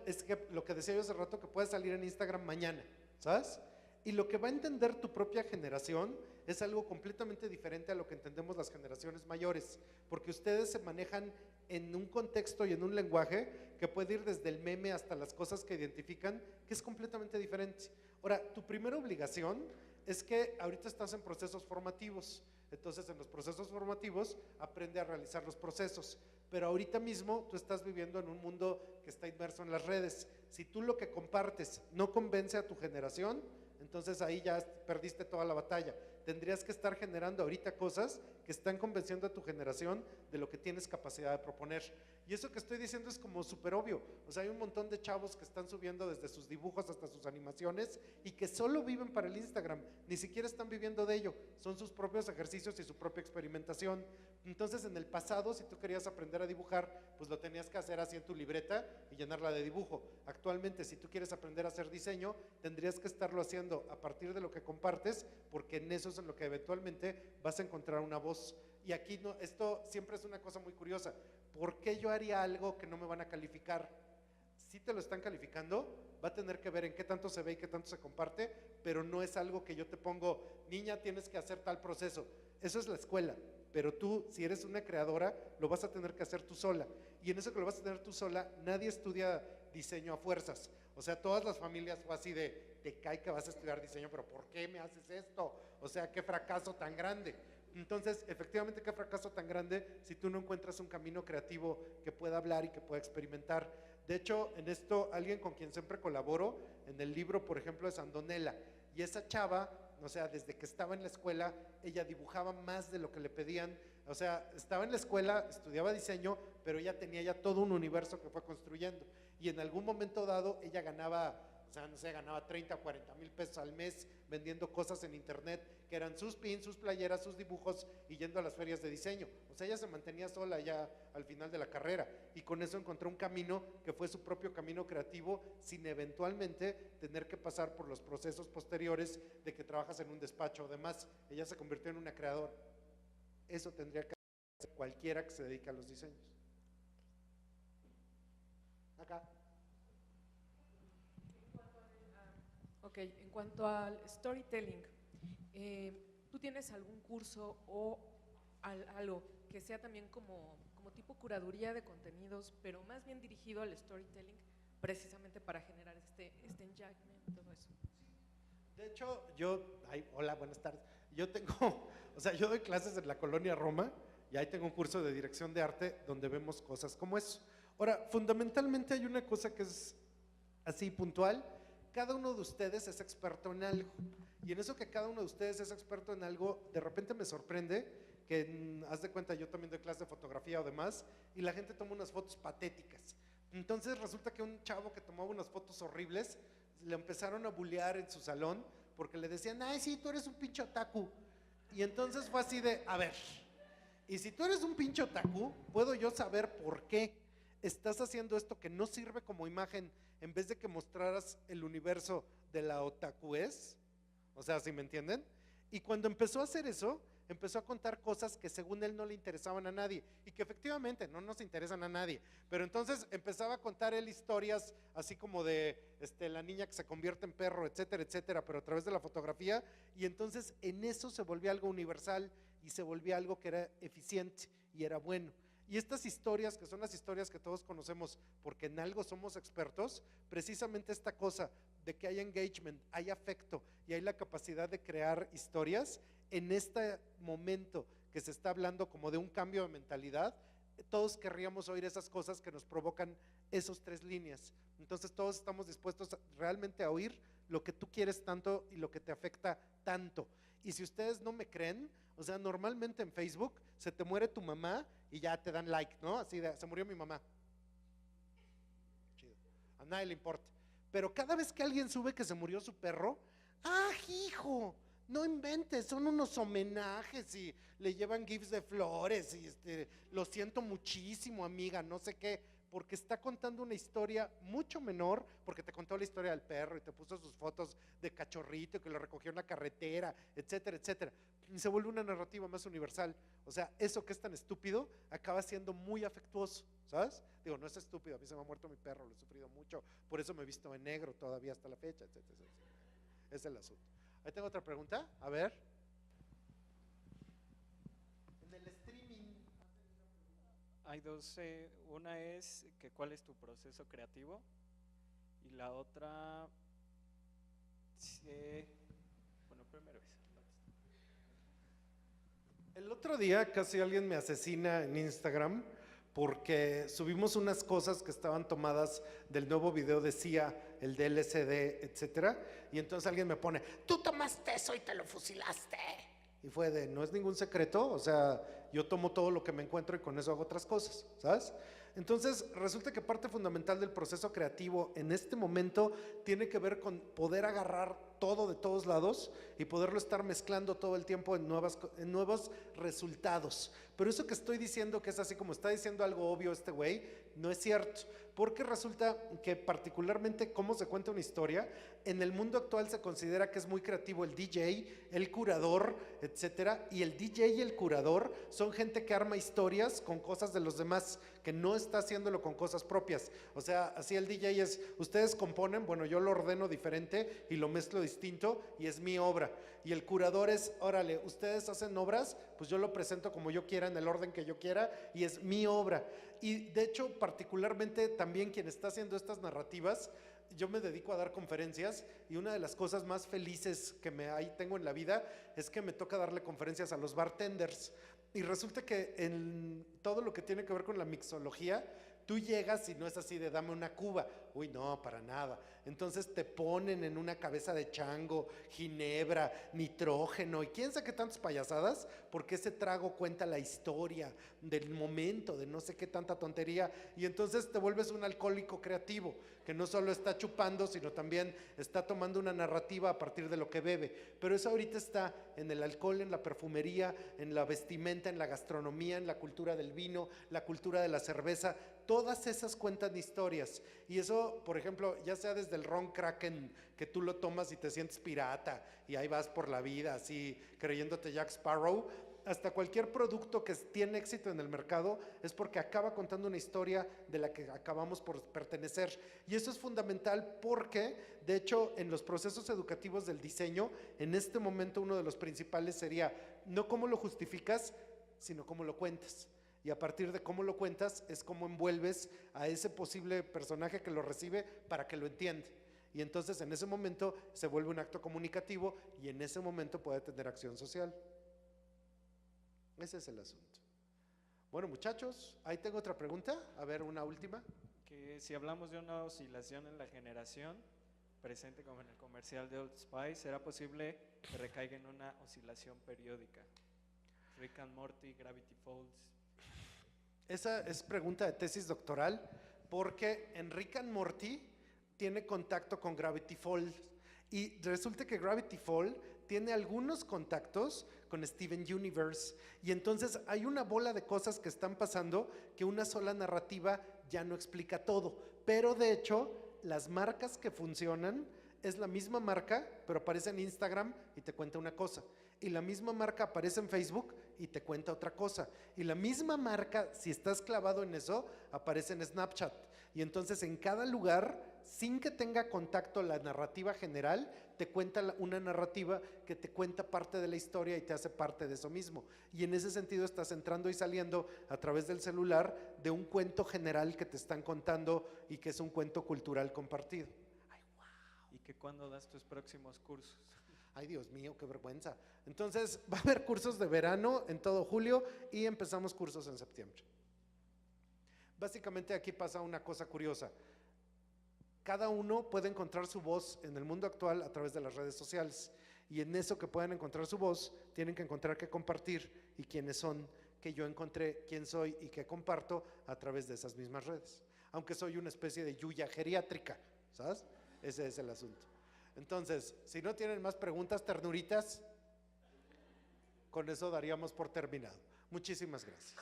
es que lo que decía yo hace rato, que puede salir en Instagram mañana, ¿sabes? Y lo que va a entender tu propia generación es algo completamente diferente a lo que entendemos las generaciones mayores, porque ustedes se manejan en un contexto y en un lenguaje que puede ir desde el meme hasta las cosas que identifican, que es completamente diferente. Ahora, tu primera obligación es que ahorita estás en procesos formativos. Entonces, en los procesos formativos aprende a realizar los procesos, pero ahorita mismo tú estás viviendo en un mundo que está inmerso en las redes. Si tú lo que compartes no convence a tu generación, entonces ahí ya perdiste toda la batalla. tendrías que estar generando ahorita cosas que están convenciendo a tu generación de lo que tienes capacidad de proponer. Y eso que estoy diciendo es como súper obvio. O sea, hay un montón de chavos que están subiendo desde sus dibujos hasta sus animaciones y que solo viven para el Instagram, ni siquiera están viviendo de ello, son sus propios ejercicios y su propia experimentación. Entonces, en el pasado, si tú querías aprender a dibujar, pues lo tenías que hacer así en tu libreta y llenarla de dibujo. Actualmente, si tú quieres aprender a hacer diseño, tendrías que estarlo haciendo a partir de lo que compartes, porque en eso es en lo que eventualmente vas a encontrar una voz. Y aquí no, esto siempre es una cosa muy curiosa. ¿Por qué yo haría algo que no me van a calificar? Si te lo están calificando, va a tener que ver en qué tanto se ve y qué tanto se comparte, pero no es algo que yo te pongo, niña, tienes que hacer tal proceso. Eso es la escuela, pero tú, si eres una creadora, lo vas a tener que hacer tú sola. Y en eso que lo vas a tener tú sola, nadie estudia diseño a fuerzas. O sea, todas las familias fue así de, te cae que vas a estudiar diseño, pero ¿por qué me haces esto? O sea, qué fracaso tan grande. Entonces, efectivamente, qué fracaso tan grande si tú no encuentras un camino creativo que pueda hablar y que pueda experimentar. De hecho, en esto, alguien con quien siempre colaboro, en el libro, por ejemplo, es Andonela, y esa chava, o sea, desde que estaba en la escuela, ella dibujaba más de lo que le pedían. O sea, estaba en la escuela, estudiaba diseño, pero ella tenía ya todo un universo que fue construyendo, y en algún momento dado, ella ganaba, o sea, no sé, ganaba 30 o 40 mil pesos al mes vendiendo cosas en internet, que eran sus pins, sus playeras, sus dibujos, y yendo a las ferias de diseño. O sea, ella se mantenía sola ya al final de la carrera, y con eso encontró un camino que fue su propio camino creativo, sin eventualmente tener que pasar por los procesos posteriores de que trabajas en un despacho o demás. Ella se convirtió en una creadora. Eso tendría que hacer cualquiera que se dedique a los diseños. Acá. Ok, en cuanto al storytelling, ¿tú tienes algún curso o algo que sea también como tipo curaduría de contenidos, pero más bien dirigido al storytelling, precisamente para generar este engagement, todo eso? De hecho, hola, buenas tardes. Yo tengo, o sea, yo doy clases en la colonia Roma y ahí tengo un curso de dirección de arte donde vemos cosas como eso. Ahora, fundamentalmente hay una cosa que es así puntual. Cada uno de ustedes es experto en algo, y en eso que cada uno de ustedes es experto en algo, de repente me sorprende que, haz de cuenta, yo también doy clase de fotografía o demás, y la gente toma unas fotos patéticas. Entonces resulta que un chavo que tomaba unas fotos horribles, le empezaron a bullear en su salón, porque le decían, ay, sí, tú eres un pinche otaku. Y entonces fue así de, a ver, y si tú eres un pinche otaku, ¿puedo yo saber por qué estás haciendo esto que no sirve como imagen en vez de que mostraras el universo de la otakuez? O sea, ¿sí me entienden? Y cuando empezó a hacer eso, empezó a contar cosas que según él no le interesaban a nadie y que efectivamente no nos interesan a nadie, pero entonces empezaba a contar él historias así como de la niña que se convierte en perro, etcétera, etcétera, pero a través de la fotografía, y entonces en eso se volvía algo universal y se volvía algo que era eficiente y era bueno. Y estas historias, que son las historias que todos conocemos porque en algo somos expertos, precisamente esta cosa de que hay engagement, hay afecto y hay la capacidad de crear historias, en este momento que se está hablando como de un cambio de mentalidad, todos querríamos oír esas cosas que nos provocan esos tres líneas. Entonces todos estamos dispuestos realmente a oír lo que tú quieres tanto y lo que te afecta tanto. Y si ustedes no me creen, o sea, normalmente en Facebook se te muere tu mamá y ya te dan like, ¿no? Así de, se murió mi mamá. Chido. A nadie le importa. Pero cada vez que alguien sube que se murió su perro, ¡ah, hijo! No inventes, son unos homenajes y le llevan gifs de flores y lo siento muchísimo, amiga, no sé qué, porque está contando una historia mucho menor, porque te contó la historia del perro y te puso sus fotos de cachorrito que lo recogió en la carretera, etcétera, etcétera. Y se vuelve una narrativa más universal. O sea, eso que es tan estúpido acaba siendo muy afectuoso, ¿sabes? Digo, no es estúpido, a mí se me ha muerto mi perro, lo he sufrido mucho, por eso me he visto en negro todavía hasta la fecha, etcétera, etcétera. Es el asunto. Ahí tengo otra pregunta, a ver. En el streaming. Hay dos, una es que cuál es tu proceso creativo y la otra, bueno, primero eso. El otro día casi alguien me asesina en Instagram porque subimos unas cosas que estaban tomadas del nuevo video de Sia, el de LSD, etcétera, y entonces alguien me pone, tú tomaste eso y te lo fusilaste. Y fue de, no es ningún secreto, o sea, yo tomo todo lo que me encuentro y con eso hago otras cosas, ¿sabes? Entonces, resulta que parte fundamental del proceso creativo en este momento tiene que ver con poder agarrar todo de todos lados y poderlo estar mezclando todo el tiempo en nuevos resultados. Pero eso que estoy diciendo, que es así como está diciendo algo obvio este güey, no es cierto. Porque resulta que particularmente cómo se cuenta una historia, en el mundo actual se considera que es muy creativo el DJ, el curador, etcétera. Y el DJ y el curador son gente que arma historias con cosas de los demás, que no está haciéndolo con cosas propias. O sea, así el DJ es, ustedes componen, bueno, yo lo ordeno diferente y lo mezclo distinto y es mi obra. Y el curador es, órale, ustedes hacen obras, pues yo lo presento como yo quiera, en el orden que yo quiera y es mi obra. Y de hecho, particularmente también quien está haciendo estas narrativas, yo me dedico a dar conferencias y una de las cosas más felices que tengo en la vida es que me toca darle conferencias a los bartenders. Y resulta que en todo lo que tiene que ver con la mixología, tú llegas y no es así de dame una cuba, uy no, para nada. Entonces te ponen en una cabeza de chango, ginebra, nitrógeno y quién sabe qué tantas payasadas, porque ese trago cuenta la historia del momento, de no sé qué tanta tontería, y entonces te vuelves un alcohólico creativo, que no solo está chupando, sino también está tomando una narrativa a partir de lo que bebe. Pero eso ahorita está en el alcohol, en la perfumería, en la vestimenta, en la gastronomía, en la cultura del vino, la cultura de la cerveza. Todas esas cuentan historias. Y eso, por ejemplo, ya sea desde el ron Kraken, que tú lo tomas y te sientes pirata y ahí vas por la vida así creyéndote Jack Sparrow, hasta cualquier producto que tiene éxito en el mercado es porque acaba contando una historia de la que acabamos por pertenecer. Y eso es fundamental porque, de hecho, en los procesos educativos del diseño, en este momento uno de los principales sería no cómo lo justificas, sino cómo lo cuentas. Y a partir de cómo lo cuentas es cómo envuelves a ese posible personaje que lo recibe para que lo entienda. Y entonces en ese momento se vuelve un acto comunicativo y en ese momento puede tener acción social. Ese es el asunto. Bueno, muchachos, ahí tengo otra pregunta. A ver, una última. Que si hablamos de una oscilación en la generación, presente como en el comercial de Old Spice, ¿será posible que recaiga en una oscilación periódica? Rick and Morty, Gravity Falls. Esa es pregunta de tesis doctoral, porque en Rick and Morty tiene contacto con Gravity Falls y resulta que Gravity Falls tiene algunos contactos con Steven Universe y entonces hay una bola de cosas que están pasando que una sola narrativa ya no explica todo, pero de hecho las marcas que funcionan es la misma marca, pero aparece en Instagram y te cuenta una cosa. Y la misma marca aparece en Facebook y te cuenta otra cosa. Y la misma marca, si estás clavado en eso, aparece en Snapchat. Y entonces en cada lugar, sin que tenga contacto la narrativa general, te cuenta una narrativa que te cuenta parte de la historia y te hace parte de eso mismo. Y en ese sentido estás entrando y saliendo a través del celular de un cuento general que te están contando y que es un cuento cultural compartido. ¿Y que cuándo das tus próximos cursos? Ay, Dios mío, qué vergüenza. Entonces, va a haber cursos de verano en todo julio y empezamos cursos en septiembre. Básicamente aquí pasa una cosa curiosa. Cada uno puede encontrar su voz en el mundo actual a través de las redes sociales. Y en eso que pueden encontrar su voz, tienen que encontrar qué compartir y quiénes son, que yo encontré quién soy y qué comparto a través de esas mismas redes. Aunque soy una especie de yuya geriátrica, ¿sabes? Ese es el asunto. Entonces, si no tienen más preguntas, ternuritas, con eso daríamos por terminado. Muchísimas gracias.